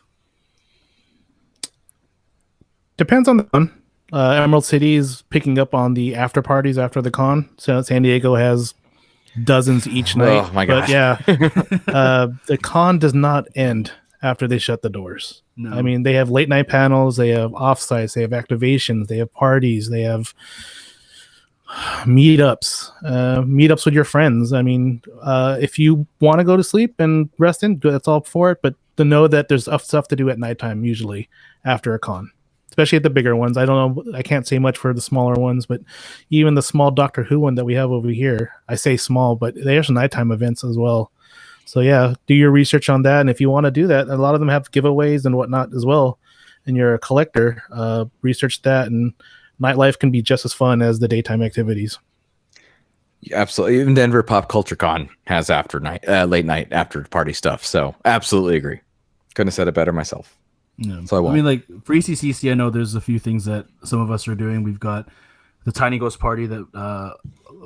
E: Depends on the con. Emerald City is picking up on the after parties after the con. So San Diego has dozens each night.
B: Oh my gosh.
E: But yeah, the con does not end after they shut the doors.
C: No.
E: I mean, they have late night panels, they have offsites, they have activations, they have parties, they have meetups with your friends. I mean, if you want to go to sleep and rest in, that's all for it. But to know that there's stuff to do at nighttime, usually after a con, especially at the bigger ones. I don't know. I can't say much for the smaller ones, but even the small Doctor Who one that we have over here, I say small, but there's nighttime events as well. So yeah, do your research on that. And if you want to do that, a lot of them have giveaways and whatnot as well. and you're a collector, research that, and nightlife can be just as fun as the daytime activities.
B: Absolutely. Even Denver Pop Culture Con has late night after party stuff. So absolutely agree. Couldn't have said it better myself.
C: Yeah.
B: So
C: I mean, like for ECCC, I know there's a few things that some of us are doing. We've got the Tiny Ghost Party that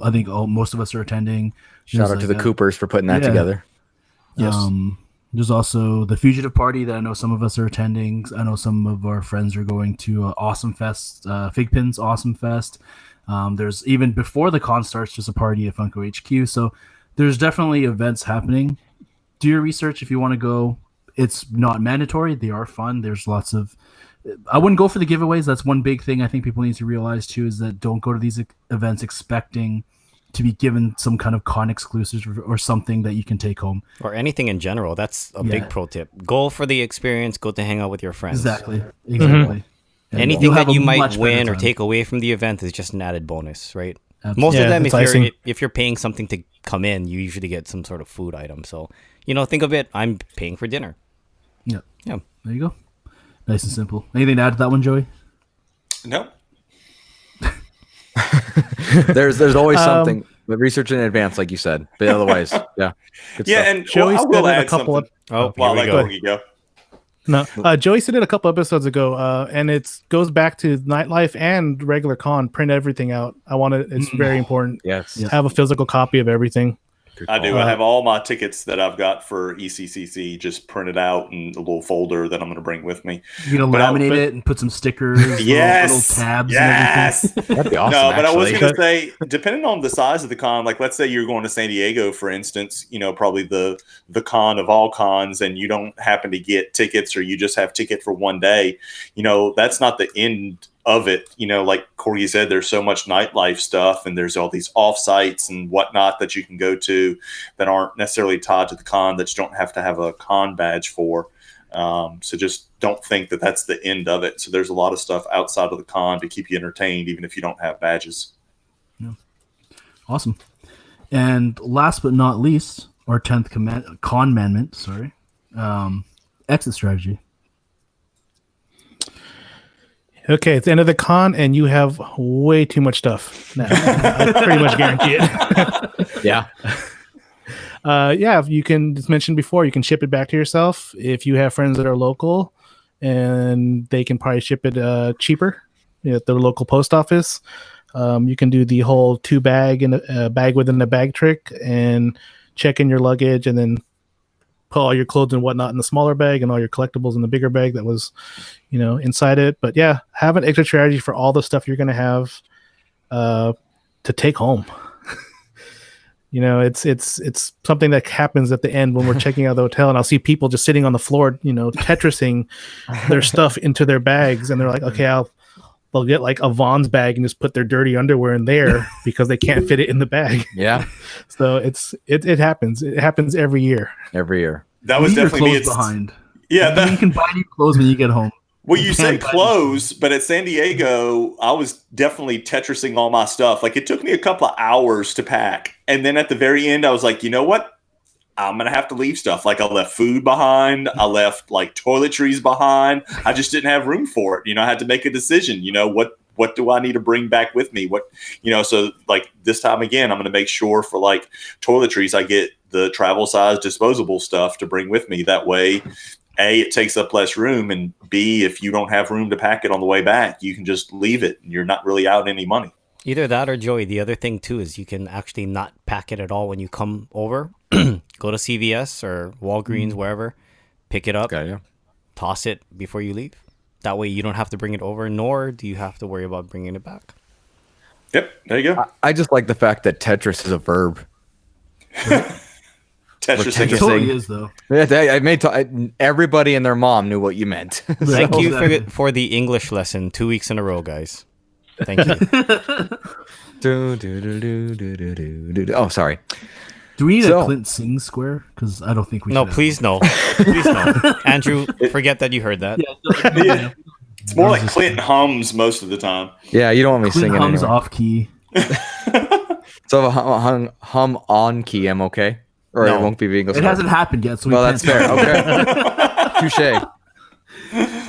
C: I think most of us are attending.
B: Shout out to the Coopers for putting that together.
C: Yes. There's also the Fugitive Party that I know some of us are attending. I know some of our friends are going to Awesome Fest, Figpin's Awesome Fest. There's even before the con starts, just a party at Funko HQ. So there's definitely events happening. Do your research if you want to go. It's not mandatory. They are fun. There's lots of. I wouldn't go for the giveaways. That's one big thing I think people need to realize too, is that don't go to these events expecting to be given some kind of con exclusives or something that you can take home.
D: Or anything in general. That's a big pro tip. Go for the experience. Go to hang out with your friends.
C: Exactly. Mm-hmm.
D: Anything that you might win or take away from the event is just an added bonus, right? Absolutely. Most of them, if you're paying something to come in, you usually get some sort of food item. So, think of it, I'm paying for dinner.
C: Yeah. There you go. Nice and simple. Anything to add to that one, Joey?
A: No.
B: There's always something. But research in advance, like you said. But otherwise, yeah.
A: Good stuff. And Joey said it a couple of.
C: Go.
E: No, Joey said it a couple episodes ago, and it goes back to nightlife and regular con. Print everything out. It's very important.
B: Yes.
E: Have a physical copy of everything.
A: I do. I have all my tickets that I've got for ECCC just printed out in a little folder that I'm going to bring with me.
C: You're going to laminate it and put some stickers, little tabs and everything.
B: That'd be awesome.
A: No, but I was going to say, depending on the size of the con, like let's say you're going to San Diego, for instance, probably the con of all cons, and you don't happen to get tickets or you just have ticket for one day, that's not the end of it. Like Corgi said, there's so much nightlife stuff and there's all these off-sites and whatnot that you can go to that aren't necessarily tied to the con that you don't have to have a con badge for. So just don't think that that's the end of it. So there's a lot of stuff outside of the con to keep you entertained, even if you don't have badges.
C: Yeah. Awesome. And last but not least, our 10th CONmandment, exit strategy.
E: Okay, it's the end of the con, and you have way too much stuff now. I pretty much guarantee it.
B: Yeah.
E: You can, as mentioned before, you can ship it back to yourself. If you have friends that are local, and they can probably ship it cheaper at the local post office. You can do the whole 2-bag and a bag within a bag trick and check in your luggage and then put all your clothes and whatnot in the smaller bag and all your collectibles in the bigger bag that was, inside it. But yeah, have an exit strategy for all the stuff you're going to have to take home. It's something that happens at the end when we're checking out the hotel, and I'll see people just sitting on the floor, Tetrising their stuff into their bags, and they're like, okay, they'll get like a Vaughn's bag and just put their dirty underwear in there because they can't fit it in the bag.
B: Yeah.
E: So it happens. It happens every year.
A: That was definitely me.
C: Behind.
A: Yeah.
C: You can buy new clothes when you get home.
A: Well, you said clothes, but at San Diego, I was definitely Tetrising all my stuff. Like, it took me a couple of hours to pack. And then at the very end, I was like, you know what? I'm going to have to leave stuff. Like, I left food behind. I left, like, toiletries behind. I just didn't have room for it. I had to make a decision. What do I need to bring back with me? So, like, this time again, I'm going to make sure for, like, toiletries, I get the travel size disposable stuff to bring with me. That way, A, it takes up less room, and B, if you don't have room to pack it on the way back, you can just leave it and you're not really out any money.
D: Either that or, Joey, the other thing too is you can actually not pack it at all when you come over. Go to CVS or Walgreens, wherever, pick it up, toss it before you leave. That way you don't have to bring it over, nor do you have to worry about bringing it back.
A: Yep, there you go.
B: I just like the fact that Tetris is a verb.
A: Tetris
C: it totally is, though.
B: Yeah, everybody and their mom knew what you meant.
D: Thank you for the English lesson 2 weeks in a row, guys. Thank you.
B: Oh, sorry.
C: Do we need a Clint Sing square? Because I don't think we should.
D: No, please no. Please no. Andrew, forget that you heard that.
A: Yeah. It's more like Clint hums most of the time.
B: Yeah, you don't want me
C: Clint
B: singing
C: hums
B: anyway.
C: off key.
B: So hum on key, I'm okay? Or
D: No.
B: it won't be English.
C: It hasn't happened yet, so
B: that's fair. Okay. Touche.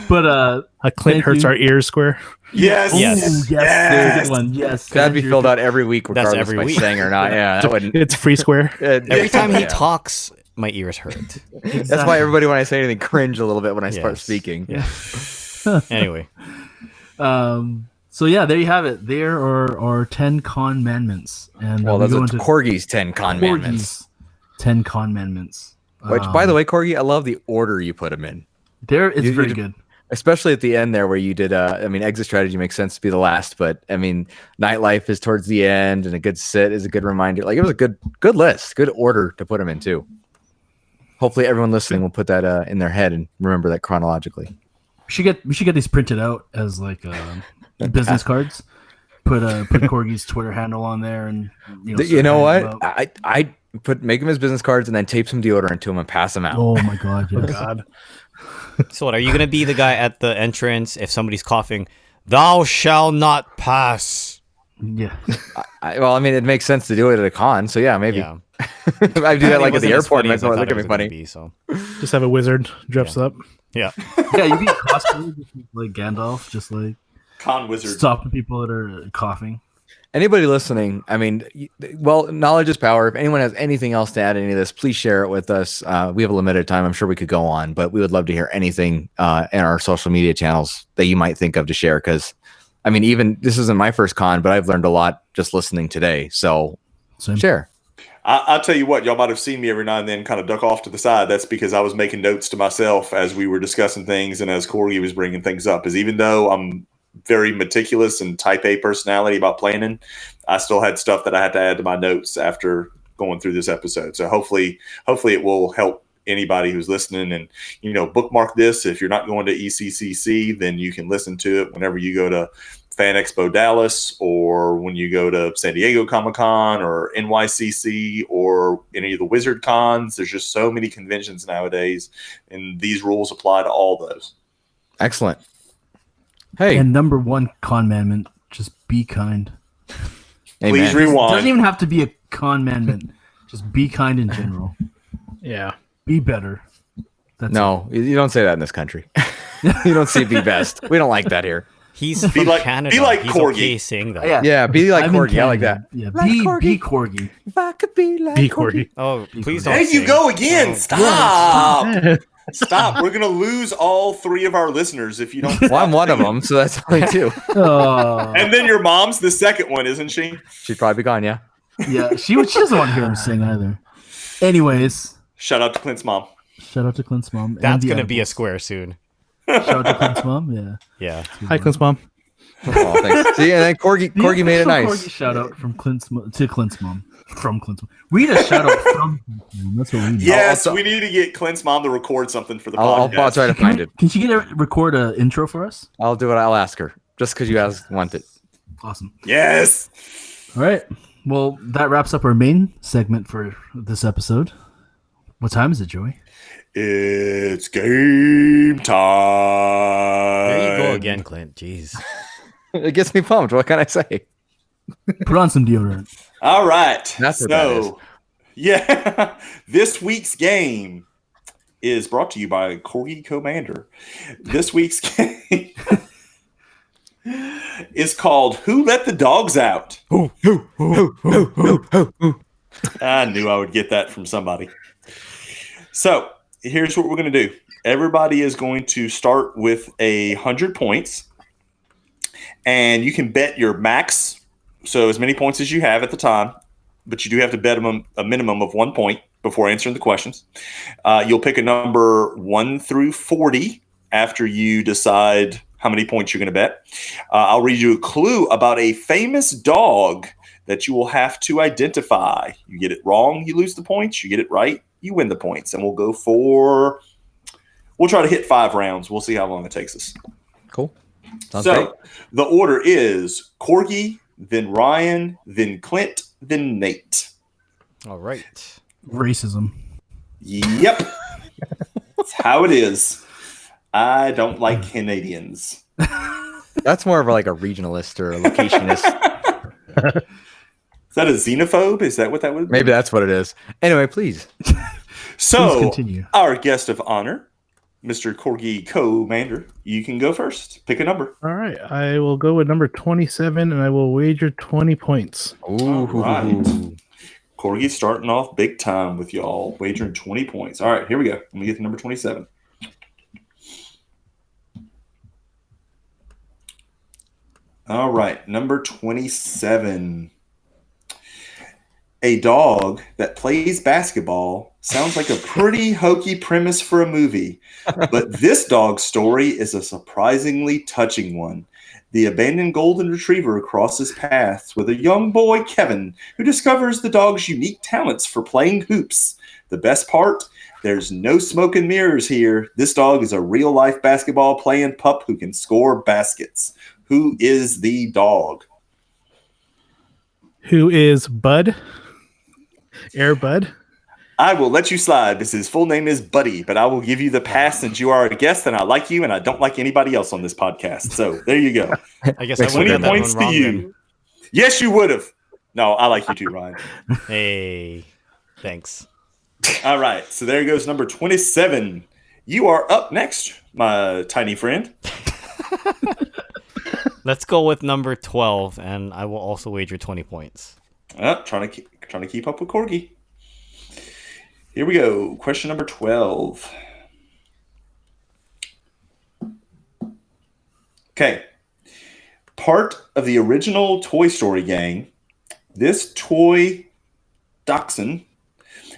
C: But
E: a Clint hurts our ears square.
A: Yes.
C: Yes. Yes. Good one. Yes.
B: That'd be filled out every week, regardless
D: every
B: if I
D: week.
B: sang or not. Yeah, that wouldn't.
E: It's free square.
D: Every time he talks, my ears hurt.
C: Exactly.
B: That's why everybody, when I say anything, cringe a little bit when I start speaking.
D: Yeah. Anyway.
C: So yeah, there you have it. There are 10 CONmandments, and
B: Well, those are Corgi's 10 CONmandments.
C: 10 CONmandments.
B: Which, by the way, Corgi, I love the order you put them in.
C: It's very good.
B: Especially at the end there where you did, exit strategy makes sense to be the last, but I mean, nightlife is towards the end and a good sit is a good reminder. Like, it was a good list, good order to put them in too. Hopefully everyone listening will put that in their head and remember that chronologically.
C: We should get these printed out as like business cards. Put Corgi's Twitter handle on there, and
B: you know what? I make them as business cards and then tape some deodorant to them and pass them out.
C: Oh my god! Yes.
E: Oh god.
D: So what, are you going to be the guy at the entrance if somebody's coughing, thou shall not pass?
C: Yeah.
B: It makes sense to do it at a con, so yeah, maybe.
D: Yeah.
B: I do that like at the airport and I look at me funny.
E: Just have a wizard dress up.
D: Yeah.
C: Yeah, you be cosplay like Gandalf, just like
A: Con wizard.
C: stopping people that are coughing.
B: Anybody listening, knowledge is power. If anyone has anything else to add to any of this, please share it with us. We have a limited time. I'm sure we could go on, but we would love to hear anything in our social media channels that you might think of to share. Because, even this isn't my first con, but I've learned a lot just listening today. So share.
A: I'll tell you what, y'all might have seen me every now and then kind of duck off to the side. That's because I was making notes to myself as we were discussing things and as Corgi was bringing things up. Because even though I'm very meticulous and type A personality about planning, I still had stuff that I had to add to my notes after going through this episode. So hopefully it will help anybody who's listening, and bookmark this. If you're not going to ECCC, then you can listen to it whenever you go to Fan Expo Dallas, or when you go to San Diego Comic-Con or NYCC or any of the Wizard Cons. There's just so many conventions nowadays, and these rules apply to all those.
B: Excellent. Hey,
C: and number one CONmandment, just be kind.
A: Please rewind.
C: It doesn't even have to be a CONmandment. Just be kind in general.
E: Yeah.
C: Be better.
B: No, you don't say that in this country. You don't say be best. We don't like that here.
D: He's from Canada.
A: Be like
D: He's
A: Corgi.
D: okay saying that.
B: Yeah, be like Corgi. I like that.
C: Yeah,
B: like
C: be Corgi.
B: If I could be like
E: Corgi.
D: Oh, please don't.
A: There you
D: sing.
A: go again.
D: Oh,
A: Stop. Stop. We're going to lose all 3 of our listeners if you don't.
B: Well, I'm one of them, so that's only 2.
A: And then your mom's the second one, isn't she?
B: She'd probably be gone, yeah.
C: Yeah, she doesn't want to hear him sing either. Anyways.
A: Shout out to Clint's mom.
D: That's going to be a square soon.
C: Shout out to Clint's mom, yeah.
D: Yeah.
E: Hi, Clint's mom.
B: Oh, thanks. See, and then Corgi made it nice.
C: Corgi shout out from Clint's to Clint's mom. From Clint's mom. We need a shout out from Clint's mom. That's what we need.
A: Yes, we need to get Clint's mom to record something for the podcast.
B: I'll try to find it.
C: Can she record an intro for us?
B: I'll do it. I'll ask her. Just because you guys want it.
C: Awesome.
A: Yes.
C: All right. Well, that wraps up our main segment for this episode. What time is it, Joey?
A: It's game time.
D: There you go again, Clint. Jeez.
B: It gets me pumped. What can I say?
C: Put on some deodorant.
A: All right.
B: That's what that is.
A: Yeah. This week's game is brought to you by Corgi Kohmander. This week's game is called Who Let the Dogs Out?
B: Who.
A: I knew I would get that from somebody. So here's what we're going to do. Everybody is going to start with 100 points, and you can bet your max, so as many points as you have at the time, but you do have to bet a minimum of 1 point before answering the questions. You'll pick a number 1 through 40 after you decide how many points you're going to bet. I'll read you a clue about a famous dog that you will have to identify. You get it wrong, you lose the points. You get it right, you win the points. And we'll try to hit 5 rounds. We'll see how long it takes us.
B: Cool. Sounds
A: so
B: great.
A: The order is Corgi, then Ryan, then Clint, then Nate.
D: All right.
C: Racism.
A: Yep. That's how it is. I don't like Canadians.
B: That's more of like a regionalist or a locationist.
A: Is that a xenophobe? Is that what that would be?
B: Maybe that's what it is. Anyway, please.
A: So,
C: Please continue.
A: our guest of honor Mr. Corgi Kohmander, you can go first. Pick a number.
E: All right. I will go with number 27, and I will wager 20 points.
A: All right. Corgi's starting off big time with y'all, wagering 20 points. All right, here we go. Let me get to number 27. All right, number 27. A dog that plays basketball sounds like a pretty hokey premise for a movie, but this dog's story is a surprisingly touching one. The abandoned golden retriever crosses paths with a young boy, Kevin, who discovers the dog's unique talents for playing hoops. The best part? There's no smoke and mirrors here. This dog is a real-life basketball playing pup who can score baskets. Who is the dog?
E: Who is Bud? Air Bud?
A: I will let you slide because his full name is Buddy, but I will give you the pass since you are a guest and I like you and I don't like anybody else on this podcast. So there you go.
D: I guess I 20
A: points to you. Then. Yes, you would have. No, I like you too, Ryan.
D: Hey, thanks.
A: All right. So there goes number 27. You are up next, my tiny friend.
D: Let's go with number 12, and I will also wager 20 points.
A: Trying to keep up with Corgi. Here we go. Question number 12. Okay. Part of the original Toy Story gang, this toy dachshund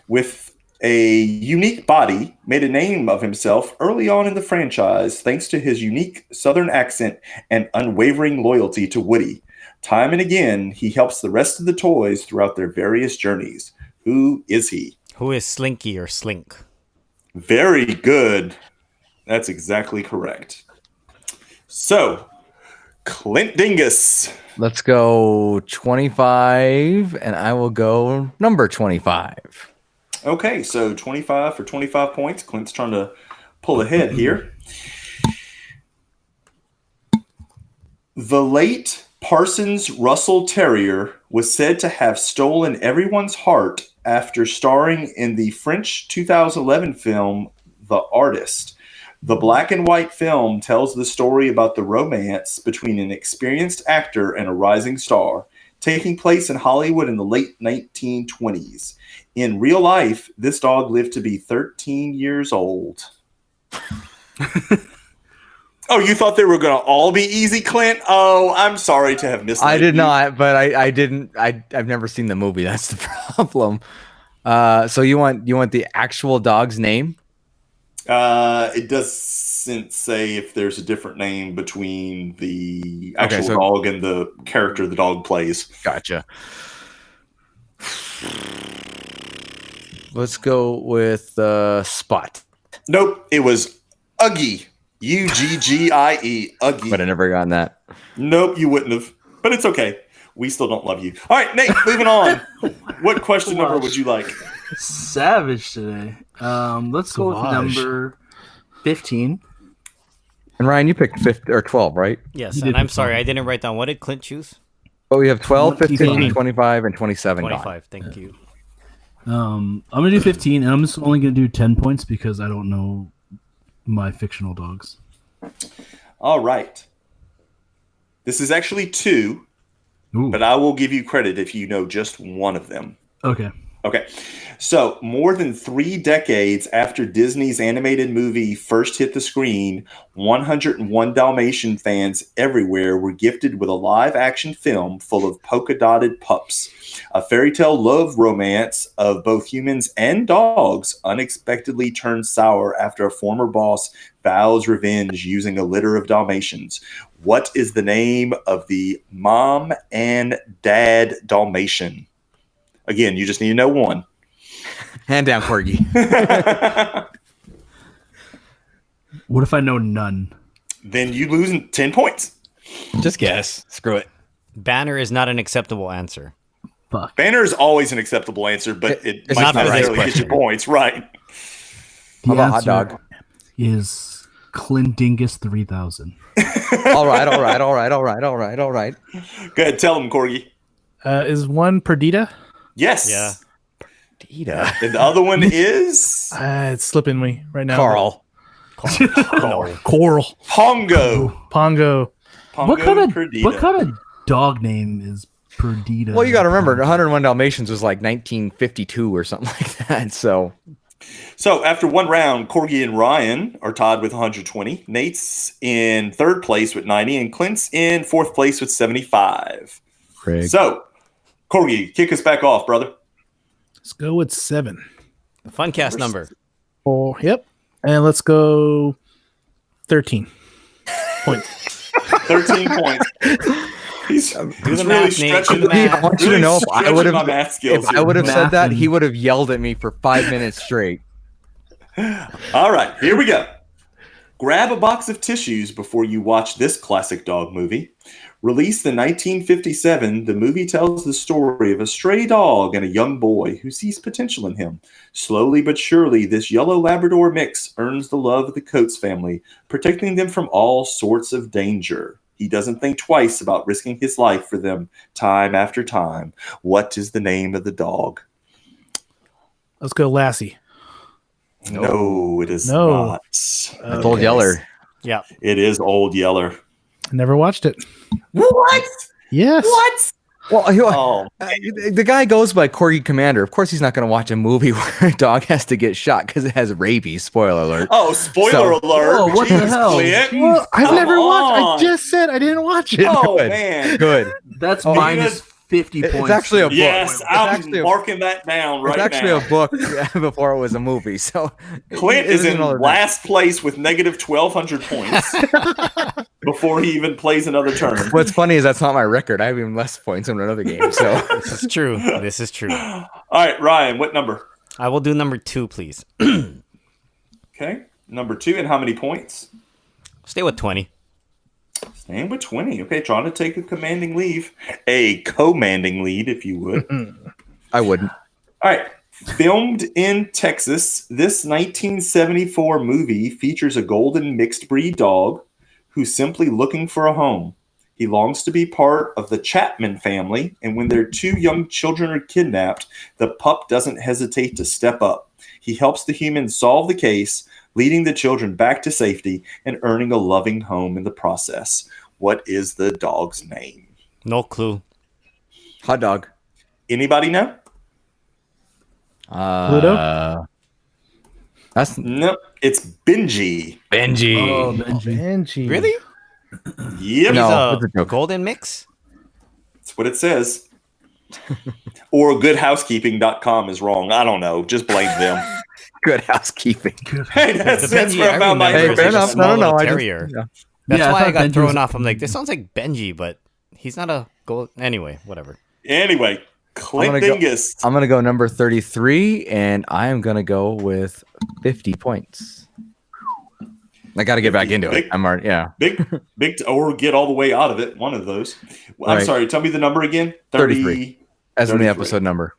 A: with a unique body made a name of himself early on in the franchise thanks to his unique Southern accent and unwavering loyalty to Woody. Time and again, he helps the rest of the toys throughout their various journeys. Who is he?
D: Who is Slinky or Slink?
A: Very good. That's exactly correct. So, Clint Dingus.
B: Let's go 25, and I will go number 25.
A: Okay, so 25 for 25 points. Clint's trying to pull ahead here. The late Parsons Russell Terrier was said to have stolen everyone's heart after starring in the French 2011 film The Artist. The black and white film tells the story about the romance between an experienced actor and a rising star, taking place in Hollywood in the late 1920s. In real life, this dog lived to be 13 years old. Oh, you thought they were going to all be easy, Clint? Oh, I'm sorry to have misled you.
B: I did not, but I didn't. I've never seen the movie. That's the problem. So you want the actual dog's name?
A: It doesn't say if there's a different name between the actual dog and the character the dog plays.
B: Gotcha. Let's go with Spot.
A: Nope, it was Uggie. Uggie. Uggie.
B: But I never gotten that.
A: Nope, you wouldn't have. But it's okay. We still don't love you. All right, Nate, moving on. What question number would you like?
C: Savage today. Let's go with number 15.
B: And Ryan, you picked 15 or 12, right?
D: Yes, and I'm sorry, I didn't write down. What did Clint choose?
B: Oh, we have 12, 15, 25, and 27.
D: 25, thank you.
C: I'm going to do 15, and I'm just only going to do 10 points because I don't know my fictional dogs.
A: All right. This is actually 2, but I will give you credit if you know just one of them.
C: Okay.
A: So, more than 3 decades after Disney's animated movie first hit the screen, 101 Dalmatian fans everywhere were gifted with a live-action film full of polka-dotted pups. A fairy tale love romance of both humans and dogs unexpectedly turns sour after a former boss vows revenge using a litter of Dalmatians. What is the name of the mom and dad Dalmatian? Again, you just need to know one.
B: Hand down, Corgi.
C: What if I know none?
A: Then you lose 10 points.
B: Just guess. Screw it.
D: Banner is not an acceptable answer.
C: Fuck.
A: Banner is always an acceptable answer, but it's might not necessarily get your points. Right.
B: How about hot dog?
C: Is Clint Dingus 3000.
B: All right.
A: Go ahead, tell them, Corgi.
E: Is one Perdita?
A: Yes.
D: Yeah.
B: Perdita.
A: And the other one is?
E: It's slipping me right now.
B: Carl.
E: Coral.
A: Pongo.
E: Pongo.
C: What kind of dog name is Perdita?
B: Well, you got to remember, 101 Dalmatians was like 1952 or something like that. So
A: after one round, Corgi and Ryan are tied with 120. Nate's in third place with 90, and Clint's in fourth place with 75.
B: Craig.
A: So, Corgi, kick us back off, brother.
E: Let's go with 7.
D: The Funcast number.
E: Oh, yep. And let's go 13 points.
A: 13 points. He's really
D: math,
A: stretching.
B: I want you to know, if I would have said that,
C: and-
B: he would have yelled at me for 5 minutes straight.
A: All right, here we go. Grab a box of tissues before you watch this classic dog movie. Released in 1957, the movie tells the story of a stray dog and a young boy who sees potential in him. Slowly but surely, this yellow Labrador mix earns the love of the Coates family, protecting them from all sorts of danger. He doesn't think twice about risking his life for them time after time. What is the name of the dog?
E: Let's go Lassie.
A: No, it is not.
B: It's Old Yeller.
D: Yeah.
A: It is Old Yeller.
E: Never watched it.
A: What?
E: Yes.
A: What?
B: Well, the guy goes by Corgi Kohmander. Of course, he's not going to watch a movie where a dog has to get shot because it has rabies. Spoiler alert.
A: Oh, spoiler alert.
C: Whoa, what the hell?
E: Well, I've never watched. I just said I didn't watch it.
A: Oh,
B: Good.
A: man.
B: Good.
C: That's minus 50 points.
B: It's actually a book.
A: Yes, I'm marking that down right now.
B: It's actually a book before it was a movie. So
A: Clint is in last place with negative 1,200 points before he even plays another turn.
B: What's funny is that's not my record. I have even less points in another game. So
D: This is true. This is true.
A: All right, Ryan, what number?
D: I will do number 2, please.
A: Okay, number 2, and how many points?
D: Stay with 20.
A: Staying with 20. Okay, trying to take a commanding lead, if you would.
B: I wouldn't.
A: All right. Filmed in Texas, this 1974 movie features a golden mixed breed dog who's simply looking for a home. He longs to be part of the Chapman family, and when their 2 young children are kidnapped, the pup doesn't hesitate to step up. He helps the humans solve the case, leading the children back to safety and earning a loving home in the process. What is the dog's name?
D: No clue.
B: Hot dog.
A: Anybody know?
E: Pluto?
A: Nope. It's Benji.
B: Benji.
C: Oh,
E: Benji.
D: Really?
A: Yep.
B: No,
D: He's
B: it's a
D: a
B: joke.
D: golden mix?
A: That's what it says. Or goodhousekeeping.com is wrong. I don't know. Just blame them.
B: Good housekeeping.
A: Hey, that's where I found my
B: Hey, fair
A: information.
B: enough. No,
D: Little
B: I
D: terrier.
B: just, yeah.
D: That's
C: Yeah, I
D: why I
C: thought
D: got
C: Benji
D: thrown
C: was-
D: off. I'm like, this sounds like Benji, but he's not a gold. Anyway, whatever.
A: Anyway, Clint
B: I'm gonna go-
A: Dingus.
B: I'm going to go number 33, and I am going to go with 50 points. I got to get back into it. I'm already, yeah.
A: Big, or get all the way out of it. One of those. I'm
B: Right.
A: sorry. Tell me the number again.
B: 33. As in the
A: 33.
B: episode number.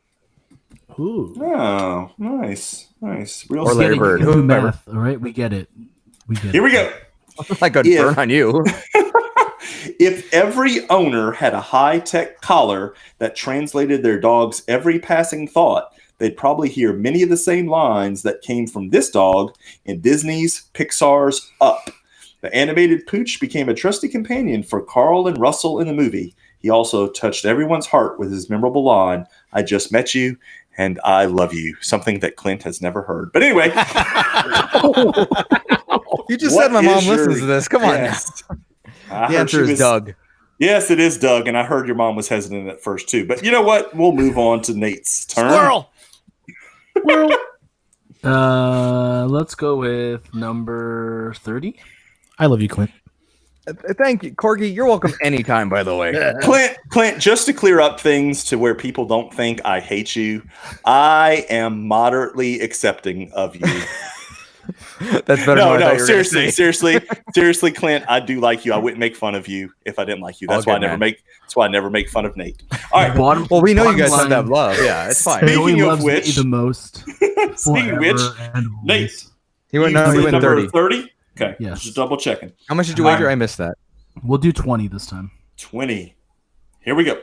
E: Ooh.
A: Oh, nice. Real
B: Or Larry
A: skinny.
B: Bird.
C: Do
B: Whoever.
C: math. All right, we get it.
A: Here we go.
B: Like a
A: Yeah.
B: burn on you.
A: If every owner had a high-tech collar that translated their dog's every passing thought, they'd probably hear many of the same lines that came from this dog in Disney's Pixar's Up. The animated pooch became a trusty companion for Carl and Russell in the movie. He also touched everyone's heart with his memorable line, "I just met you and I love you," something that Clint has never heard. But anyway,
B: You just
A: what
B: said my mom
A: is your
B: listens to this. Come on
A: guess?
B: now. The answer is Doug.
A: Yes, it is Doug, and I heard your mom was hesitant at first too. But you know what? We'll move on to Nate's turn.
D: Squirrel.
C: Let's go with number 30.
E: I love you, Clint.
B: Thank you, Corgi. You're welcome anytime, by the way.
A: Clint, just to clear up things to where people don't think I hate you, I am moderately accepting of you.
B: That's better than what I thought you were gonna say.
A: seriously, Clint, I do like you. I wouldn't make fun of you if I didn't like you. That's
B: All
A: why
B: good,
A: I never make fun of Nate. All right.
B: Well, we know you guys
C: bottom
B: have that
C: line,
B: love. Yeah, it's fine.
A: Speaking
C: Joey
A: of
C: loves me
A: which-
C: the most.
A: Speaking of which,
C: forever and always.
A: Nate,
B: He went
A: you
B: 30.
A: 30? Okay.
C: Yes.
A: Just double checking.
B: How much did you wager? I missed that.
C: We'll do 20 this time.
A: 20. Here we go.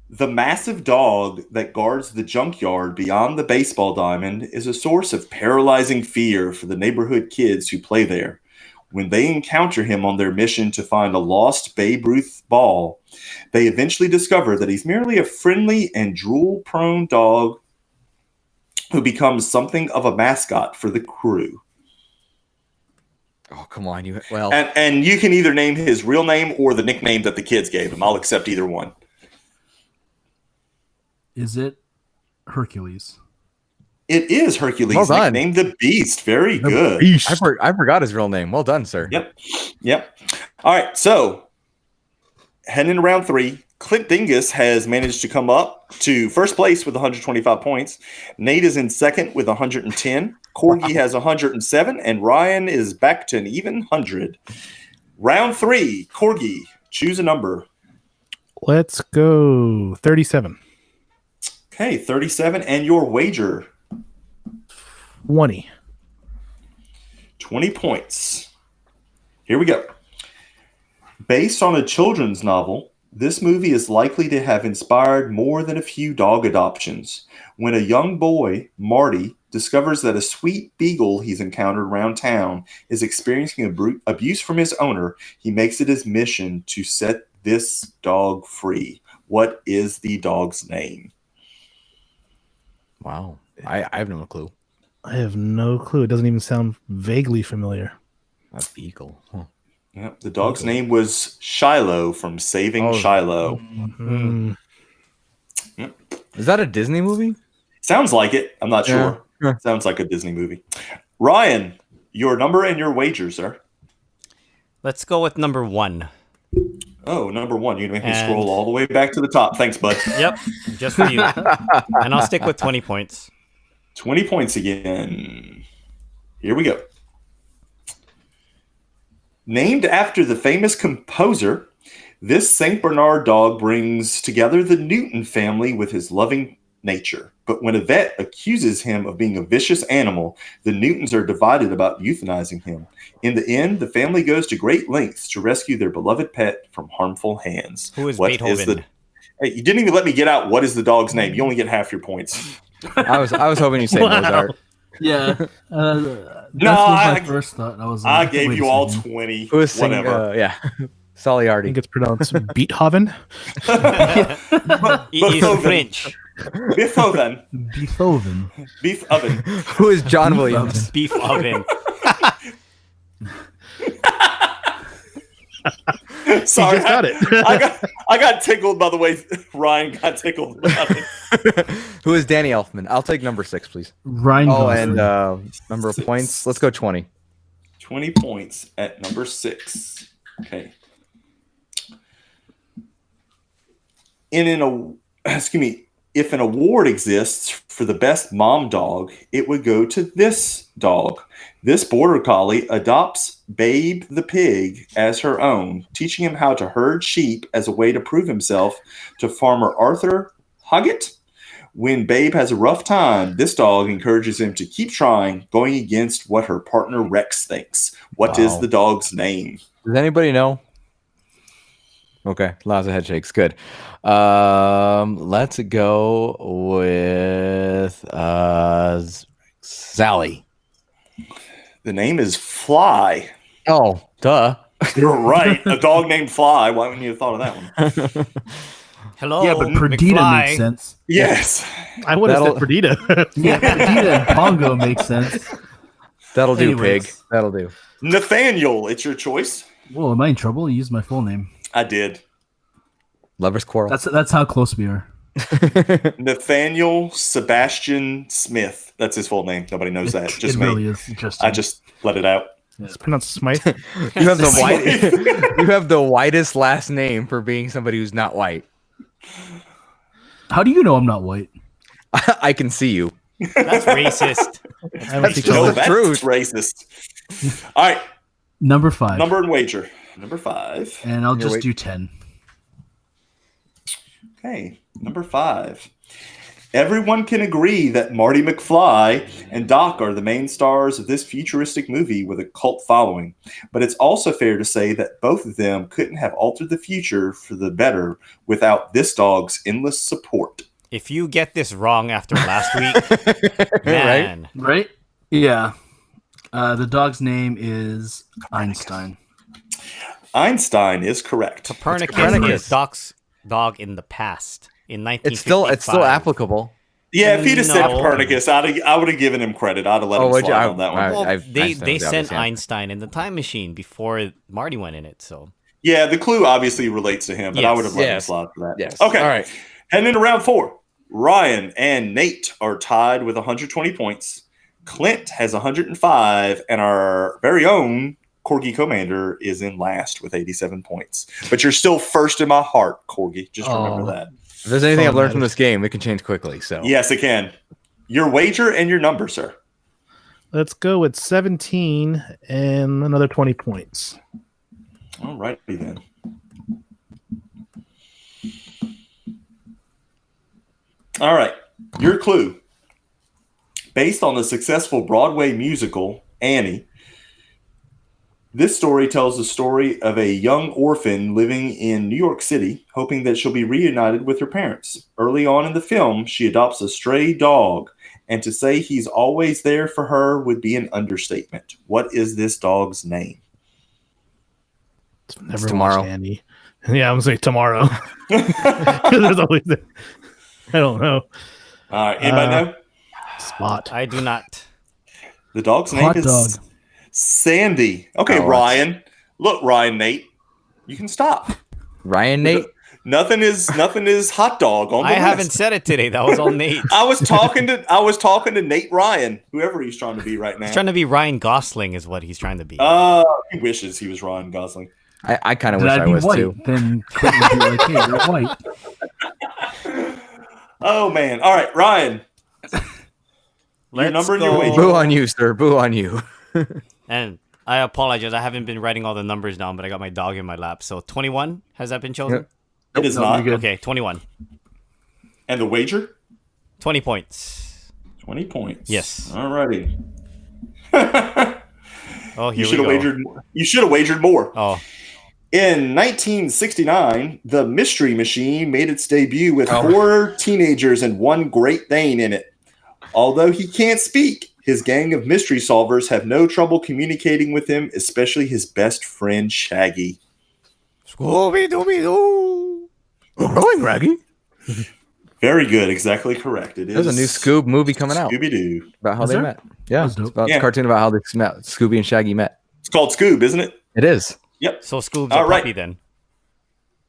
A: The massive dog that guards the junkyard beyond the baseball diamond is a source of paralyzing fear for the neighborhood kids who play there. When they encounter him on their mission to find a lost Babe Ruth ball, they eventually discover that he's merely a friendly and drool-prone dog who becomes something of a mascot for the crew.
B: Oh, come on.
A: And you can either name his real name or the nickname that the kids gave him. I'll accept either one.
C: Is it Hercules?
A: It is Hercules,
B: well done.
A: Nicknamed the Beast. Very good.
B: I forgot his real name. Well done, sir.
A: Yep. All right, so heading into round 3, Clint Dingus has managed to come up to first place with 125 points. Nate is in second with 110. Corgi has 107, and Ryan is back to an even 100. Round 3, Corgi, choose a number.
E: Let's go 37.
A: Okay, 37, and your wager?
E: 20.
A: 20 points. Here we go. Based on a children's novel, this movie is likely to have inspired more than a few dog adoptions. When a young boy, Marty, discovers that a sweet beagle he's encountered around town is experiencing abuse from his owner, he makes it his mission to set this dog free. What is the dog's name?
B: Wow. I have no clue.
E: I have no clue. It doesn't even sound vaguely familiar.
B: A beagle. Huh.
A: Yep, the dog's name was Shiloh from Saving Shiloh.
E: Mm-hmm.
A: Yep.
B: Is that a Disney movie?
A: Sounds like it. I'm not sure. Sounds like a Disney movie. Ryan, your number and your wager, sir.
D: Let's go with number 1.
A: Oh, number 1. You're going to make me scroll all the way back to the top. Thanks, bud.
D: Yep, just for you. And I'll stick with 20 points.
A: 20 points again. Here we go. Named after the famous composer, this St. Bernard dog brings together the Newton family with his loving nature. But when a vet accuses him of being a vicious animal, the Newtons are divided about euthanizing him. In the end, the family goes to great lengths to rescue their beloved pet from harmful hands.
D: Who is Beethoven?
A: Hey, you didn't even let me get out what is the dog's name. You only get half your points.
B: I was hoping you'd say Mozart.
C: Yeah.
A: No,
C: my first thought.
A: I gave you all 20.
B: Who is singing? Soliardi.
E: I think it's pronounced Beethoven.
D: He's French.
A: Beethoven. Beef oven.
B: Who is John Williams?
D: Beef oven.
A: Sorry,
E: just got it.
A: I got tickled by the way Ryan got tickled about it.
B: Who is Danny Elfman? I'll take number 6, please.
C: Ryan.
B: And number of points. Let's go 20.
A: 20 points at number 6. Okay. If an award exists for the best mom dog, it would go to this dog. This border collie adopts Babe the pig as her own, teaching him how to herd sheep as a way to prove himself to farmer Arthur Hoggett. When Babe has a rough time, this dog encourages him to keep trying, going against what her partner Rex thinks. What is the dog's name?
B: Does anybody know? Okay, lots of head shakes. Good. Let's go with Sally.
A: The name is Fly.
B: Oh, duh.
A: You're right. A dog named Fly. Why wouldn't you have thought of that one?
D: Hello.
C: Yeah, but Perdita
D: McFly.
C: makes sense.
A: Yes.
E: I would have said Perdita.
C: Yeah, Perdita and Pongo makes sense.
B: That'll do,
C: Anyways.
B: pig. That'll do.
A: Nathaniel, it's your choice.
C: Whoa, am I in trouble? You used my full name.
A: I did.
B: Lover's quarrel.
C: That's how close we are.
A: Nathaniel Sebastian Smith. That's his full name. Nobody knows that. Just
C: it
A: me.
C: really is.
A: I just let it out.
E: It's pronounced Smythe.
B: You have you have the whitest last name for being somebody who's not white.
C: How do you know I'm not white?
B: I can see you.
D: That's racist.
B: That's just
A: No,
B: the
A: that's
B: truth.
A: racist. All right.
C: Number 5.
A: Number and wager. Number 5.
C: And I'll just do 10.
A: Okay. Number 5. Everyone can agree that Marty McFly and Doc are the main stars of this futuristic movie with a cult following. But it's also fair to say that both of them couldn't have altered the future for the better without this dog's endless support.
D: If you get this wrong after last week, man.
C: Right? Yeah. The dog's name is Einstein.
A: Einstein is correct.
D: Copernicus is Doc's dog in the past. In 1955.
B: It's still applicable.
A: Yeah, if he'd have said Copernicus, I would have given him credit. I'd have let him slide on that one.
D: Well, they sent Einstein in the time machine before Marty went in it. So
A: yeah, the clue obviously relates to him, but I would have let him slide for that.
B: Yes.
A: Okay.
B: All right.
A: Heading into round 4. Ryan and Nate are tied with 120 points. Clint has 105, and our very own Corgi Kohmander is in last with 87 points. But you're still first in my heart, Corgi. Just remember that.
B: If there's anything I've learned from this game, it can change quickly. So
A: yes, it can. Your wager and your number, sir.
E: Let's go with 17 and another 20 points.
A: All righty then. All right. Your clue. Based on the successful Broadway musical, Annie, this story tells the story of a young orphan living in New York City, hoping that she'll be reunited with her parents. Early on in the film, she adopts a stray dog, and to say he's always there for her would be an understatement. What is this dog's name?
E: Never
B: Tomorrow.
E: Andy. Yeah, I'm going to say Tomorrow. There's always I don't know.
A: All right. Anybody know?
E: Spot.
D: I do not.
A: The dog's name is Sandy. Okay, Ryan. Look, Ryan, Nate. You can stop.
B: Ryan, Nate.
A: Nothing is hot dog on the list.
D: haven't said it today. That was all Nate.
A: I was talking to Nate Ryan, whoever he's trying to be right now.
D: He's trying to be Ryan Gosling, is what he's trying to be.
A: He wishes he was Ryan Gosling.
B: I kind of wish I was
C: white,
B: too.
C: Then Quentin would be like, hey, you're white.
A: Oh man! All right, Ryan. Your number and your wager.
B: Boo on you, sir. Boo on you.
D: And I apologize. I haven't been writing all the numbers down, but I got my dog in my lap. So 21, has that been chosen?
A: It is not.
D: Okay, 21.
A: And the wager?
D: 20 points.
A: 20 points.
D: Yes.
A: All righty.
D: Oh, here we go.
A: You should have wagered more.
D: Oh.
A: In 1969, the Mystery Machine made its debut with 4 teenagers and 1 Great Dane in it. Although he can't speak, his gang of mystery solvers have no trouble communicating with him, especially his best friend, Shaggy.
D: Scooby-Dooby-Doo.
B: Going, Raggy.
A: Very good. Exactly correct. It is.
B: There's a new Scoob movie coming out.
A: Scooby-Doo.
B: About how they met. Yeah. It's about
A: Yeah.
B: a cartoon about how they met. Scooby and Shaggy met.
A: It's called Scoob, isn't it?
B: It is.
A: Yep.
D: So Scoob's a puppy then.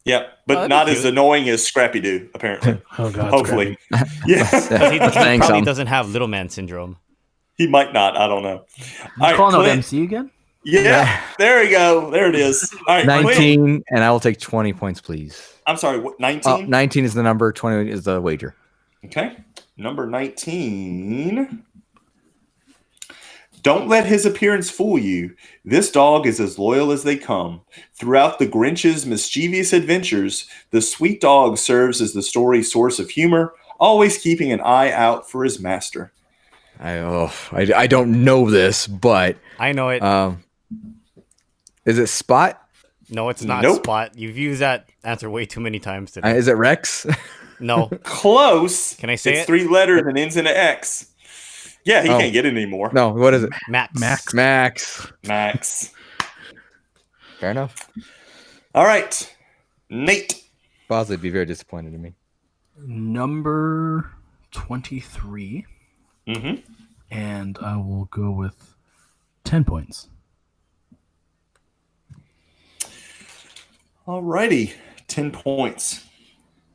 A: Yeah, but not as annoying as Scrappy Doo, apparently.
E: Oh, God.
A: Hopefully. Yeah.
D: He probably doesn't have little man syndrome.
A: He might not. I don't know.
C: You calling out MC again?
A: Yeah. There we go. There it is. All right.
B: 19,
A: Clint.
B: and I will take 20 points, please.
A: I'm sorry, what, 19?
B: 19 is the number, 20 is the wager.
A: Okay. Number 19. Don't let his appearance fool you. This dog is as loyal as they come. Throughout the Grinch's mischievous adventures, the sweet dog serves as the story's source of humor, always keeping an eye out for his master.
B: I don't know this, but
D: I know it.
B: Is it Spot?
D: No, it's not
A: Nope.
D: Spot. You've used that answer way too many times today.
B: Is it Rex?
D: No.
A: Close.
D: Can I say
A: it's
D: it?
A: 3 letters and ends in an X. Yeah, he can't get it anymore.
B: No, what is it?
D: Max.
A: Max.
B: Fair enough.
A: All right. Nate.
B: Bosley would be very disappointed in me.
C: Number 23.
A: Mm-hmm.
C: And I will go with 10 points.
A: All righty. 10 points.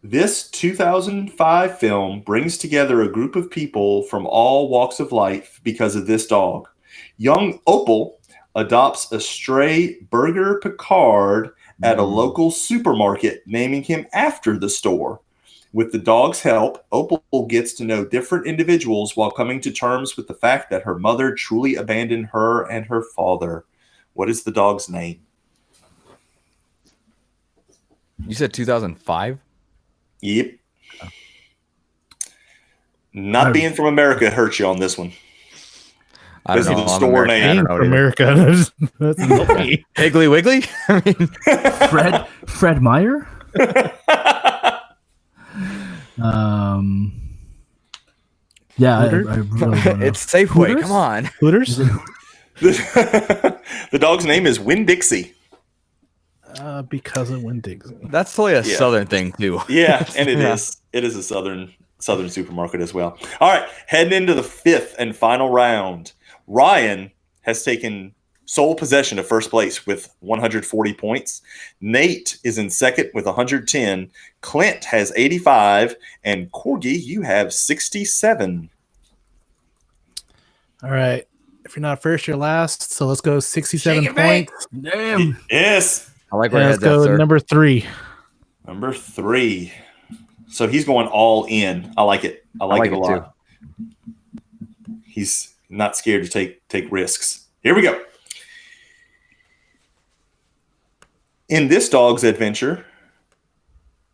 A: This 2005 film brings together a group of people from all walks of life because of this dog. Young Opal adopts a stray Burger Picard at a local supermarket, naming him after the store. With the dog's help, Opal gets to know different individuals while coming to terms with the fact that her mother truly abandoned her and her father. What is the dog's name?
B: You said 2005?
A: Yep. Not being from America hurts you on this one.
B: I don't know.
A: The store name.
E: I don't know America. That's me.
B: Piggly Wiggly? I mean,
C: Fred Meyer? Yeah, I really don't know.
B: It's Safeway.
C: Hooters?
B: Come on.
E: Hooters?
A: The dog's name is Winn-Dixie.
E: Because of Winn-Dixie.
B: That's totally a southern thing too.
A: Yeah, and it is. It is a southern supermarket as well. All right, heading into the fifth and final round. Ryan has taken sole possession of first place with 140 points. Nate is in second with 110. Clint has 85. And Corgi, you have 67.
E: All right. If you're not first, you're last. So let's go 67 points.
C: Damn.
A: Yes.
B: I like where
E: Let's go number 3.
A: Number 3. So he's going all in. I like it. I like it a lot. Too. He's not scared to take risks. Here we go. In this dog's adventure,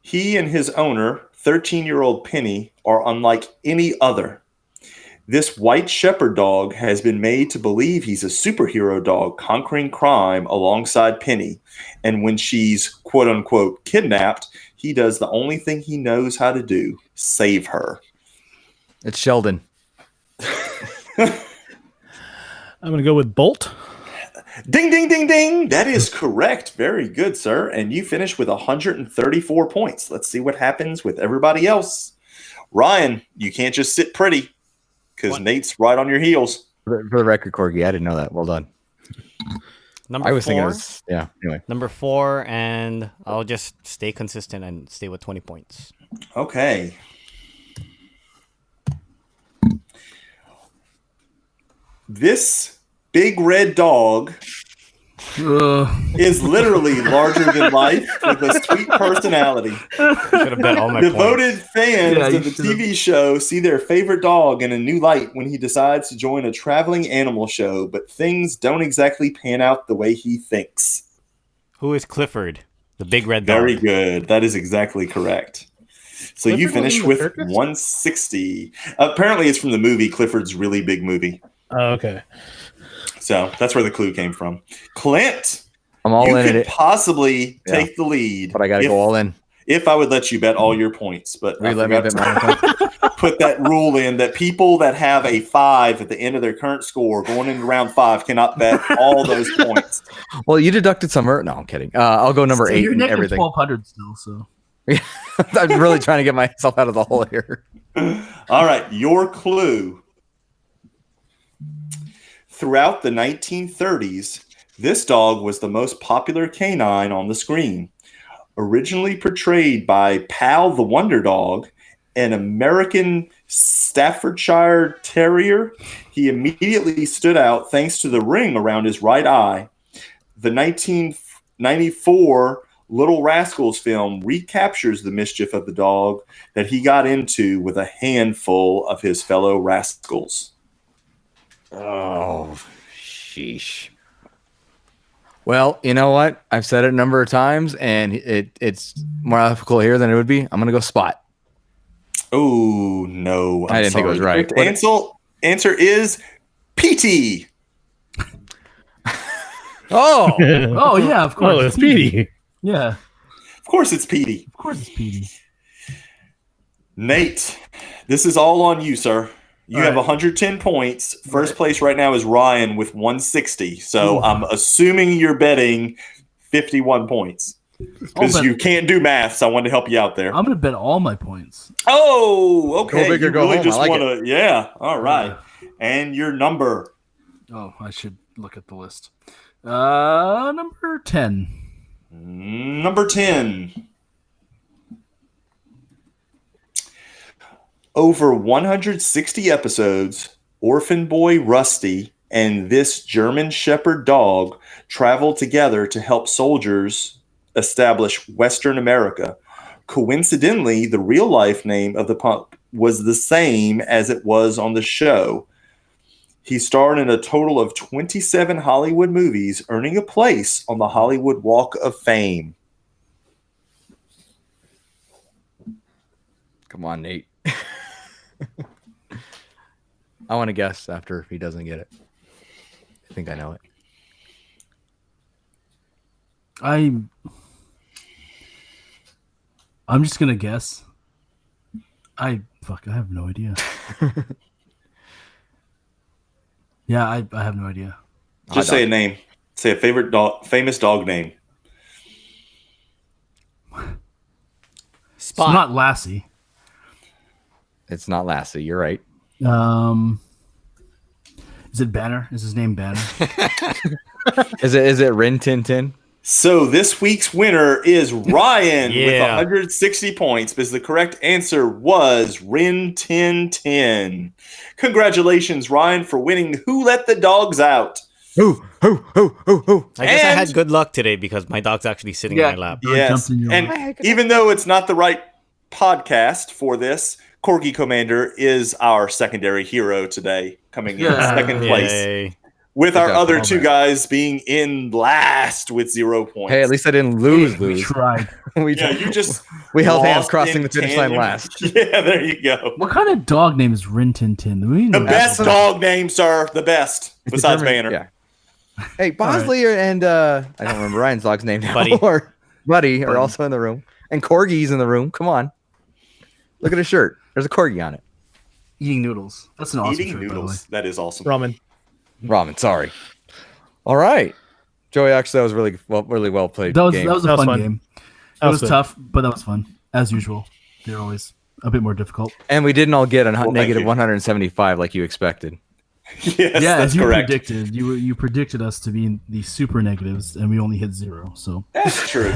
A: he and his owner, 13-year-old Penny, are unlike any other. This white shepherd dog has been made to believe he's a superhero dog conquering crime alongside Penny. And when she's quote-unquote kidnapped, he does the only thing he knows how to do, save her.
B: It's Sheldon.
E: I'm going to go with Bolt.
A: Ding, ding, ding, ding. That is correct. Very good, sir. And you finished with 134 points. Let's see what happens with everybody else. Ryan, you can't just sit pretty because Nate's right on your heels.
B: For the record, Corgi, I didn't know that. Well done.
D: Number
B: I was
D: 4.
B: thinking it was, anyway.
D: Number 4, and I'll just stay consistent and stay with 20 points.
A: Okay. This big red dog is literally larger than life with a sweet personality.
D: Should have bet all my
A: Devoted
D: points.
A: fans of the TV show see their favorite dog in a new light when he decides to join a traveling animal show, but things don't exactly pan out the way he thinks.
D: Who is Clifford, the big red dog?
A: Very good. That is exactly correct. So
E: Clifford
A: you finish with
E: circus?
A: 160. Apparently it's from the movie Clifford's Really Big Movie.
E: Oh, okay.
A: So that's where the clue came from. Clint,
B: I'm all in it.
A: Possibly take the lead.
B: But I got to go all in.
A: If I would let you bet all your points. But
B: I forgot
A: to put that rule in that people that have a 5 at the end of their current score going into round 5 cannot bet all those points.
B: Well, you deducted some. No, I'm kidding. I'll go number 8 and everything.
C: 1,200 still, so.
B: I'm really trying to get myself out of the hole here.
A: All right, your clue. Throughout the 1930s, this dog was the most popular canine on the screen. Originally portrayed by Pal the Wonder Dog, an American Staffordshire Terrier, he immediately stood out thanks to the ring around his right eye. The 1994 Little Rascals film recaptures the mischief of the dog that he got into with a handful of his fellow rascals.
B: Oh, sheesh. Well, you know what? I've said it a number of times, and it's more difficult here than it would be. I'm going to go Spot.
A: Oh, no.
B: I didn't think it was right.
A: Answer is PT.
B: Oh.
C: Oh, yeah, of course.
E: Oh, it's Petey.
C: Yeah.
A: Of course it's Petey.
C: Of course it's Petey.
A: Nate, this is all on you, sir. You have 110 points. First place right now is Ryan with 160. So I'm assuming you're betting 51 points. Because you can't do math, so I wanted to help you out there.
C: I'm going to bet all my points.
A: Oh, okay.
B: Go big or go home.
A: Just
B: I like
A: want to, yeah. All right. And your number.
C: Oh, I should look at the list. Number 10.
A: Number 10. Over 160 episodes, Orphan Boy Rusty and this German Shepherd dog travel together to help soldiers establish Western America. Coincidentally, the real-life name of the pup was the same as it was on the show. He starred in a total of 27 Hollywood movies, earning a place on the Hollywood Walk of Fame.
B: Come on, Nate. I want to guess after he doesn't get it. I think I know it.
C: I'm just gonna guess. I have no idea. Yeah, I have no idea.
A: Just say a name. Say a famous dog name.
C: It's not Lassie.
B: It's not Lassie. You're right.
C: Is it Banner? Is his name Banner?
B: Is it Rin Tin Tin?
A: So this week's winner is Ryan with 160 points because the correct answer was Rin Tin Tin. Congratulations, Ryan, for winning Who Let the Dogs Out?
B: Who?
D: I guess I had good luck today because my dog's actually sitting in my lap.
A: Yes, and even though it's not the right podcast for this, Corgi Kohmander is our secondary hero today, coming in second place. With our other two guys being in last with 0 points.
B: Hey, at least I didn't lose.
C: We tried.
B: We held hands crossing the finish line last.
A: Yeah, there you go.
C: What kind of dog name is Rin Tin Tin?
A: The best dog name, sir. The best. Besides Banner.
B: Yeah. Hey, Bosley and I don't remember Ryan's dog's name now. Buddy are also in the room. And Corgi's in the room. Come on. Look at his shirt. There's a Corgi on it.
C: Eating noodles. That's an awesome
A: shirt, noodles. That is awesome.
E: Ramen,
B: sorry. All right. Joey, actually, that was really well played.
C: That was a fun game. It was
E: fun.
C: tough, but that was fun. As usual. They're always a bit more difficult.
B: And we didn't all get a negative 175 like you expected.
A: Yes, that's
C: as
A: correct.
C: predicted. You predicted us to be in the super negatives, and we only hit 0. So
A: that's true.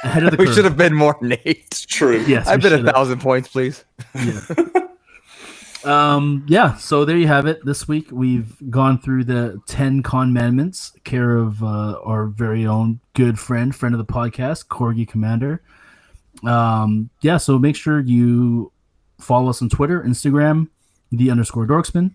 C: Ahead of the curve.
B: We should have been more Nate.
A: It's true.
C: Yes,
B: I bet 1,000 points, please.
C: Yeah. So there you have it. This week we've gone through the 10 CONmandments, care of our very own good friend of the podcast, Corgi Kohmander. So make sure you follow us on Twitter, Instagram, _Dorksman.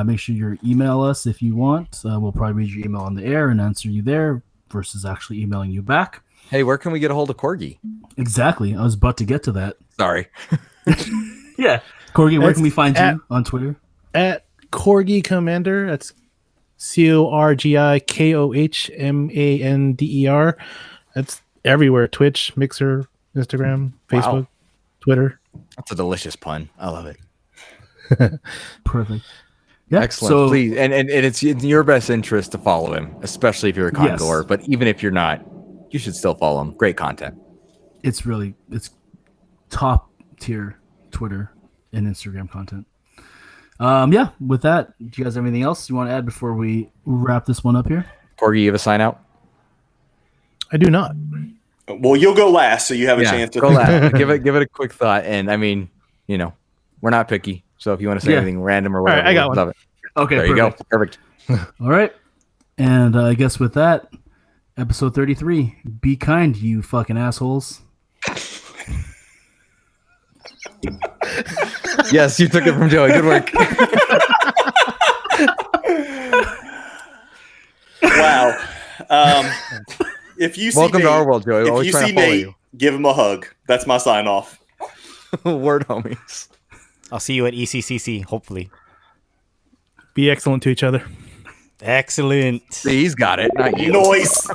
C: Make sure you email us if you want. We'll probably read your email on the air and answer you there versus actually emailing you back.
B: Hey, where can we get a hold of Corgi?
C: Exactly. I was about to get to that.
B: Sorry.
C: Yeah. Corgi, where can we find you on Twitter?
E: At Corgi Kohmander. That's CORGI KOHMANDER. That's everywhere. Twitch, Mixer, Instagram, Facebook, Twitter.
B: That's a delicious pun. I love it.
C: Perfect. Yeah.
B: Excellent. So, please, and it's in your best interest to follow him, especially if you're a con goer. But even if you're not, you should still follow him. Great content.
C: It's top tier Twitter and Instagram content. With that, do you guys have anything else you want to add before we wrap this one up here?
B: Corgi, you have a sign out?
E: I do not.
A: Well, you'll go last, so you have a chance to
B: go last. give it a quick thought. And I mean, we're not picky. So if you want to say anything random or whatever,
E: right, I got one.
B: Love it.
C: Okay,
B: there you go. Perfect.
C: All right. And I guess with that, episode 33, be kind, you fucking assholes.
B: Yes, you took it from Joey. Good work.
A: Wow. If you see
B: welcome
A: Nate,
B: to our world, Joey.
A: If you see Nate, give him a hug. That's my sign off.
B: Word, homies.
D: I'll see you at ECCC, hopefully.
E: Be excellent to each other.
D: Excellent.
B: See, he's got it, not you.
A: Noise.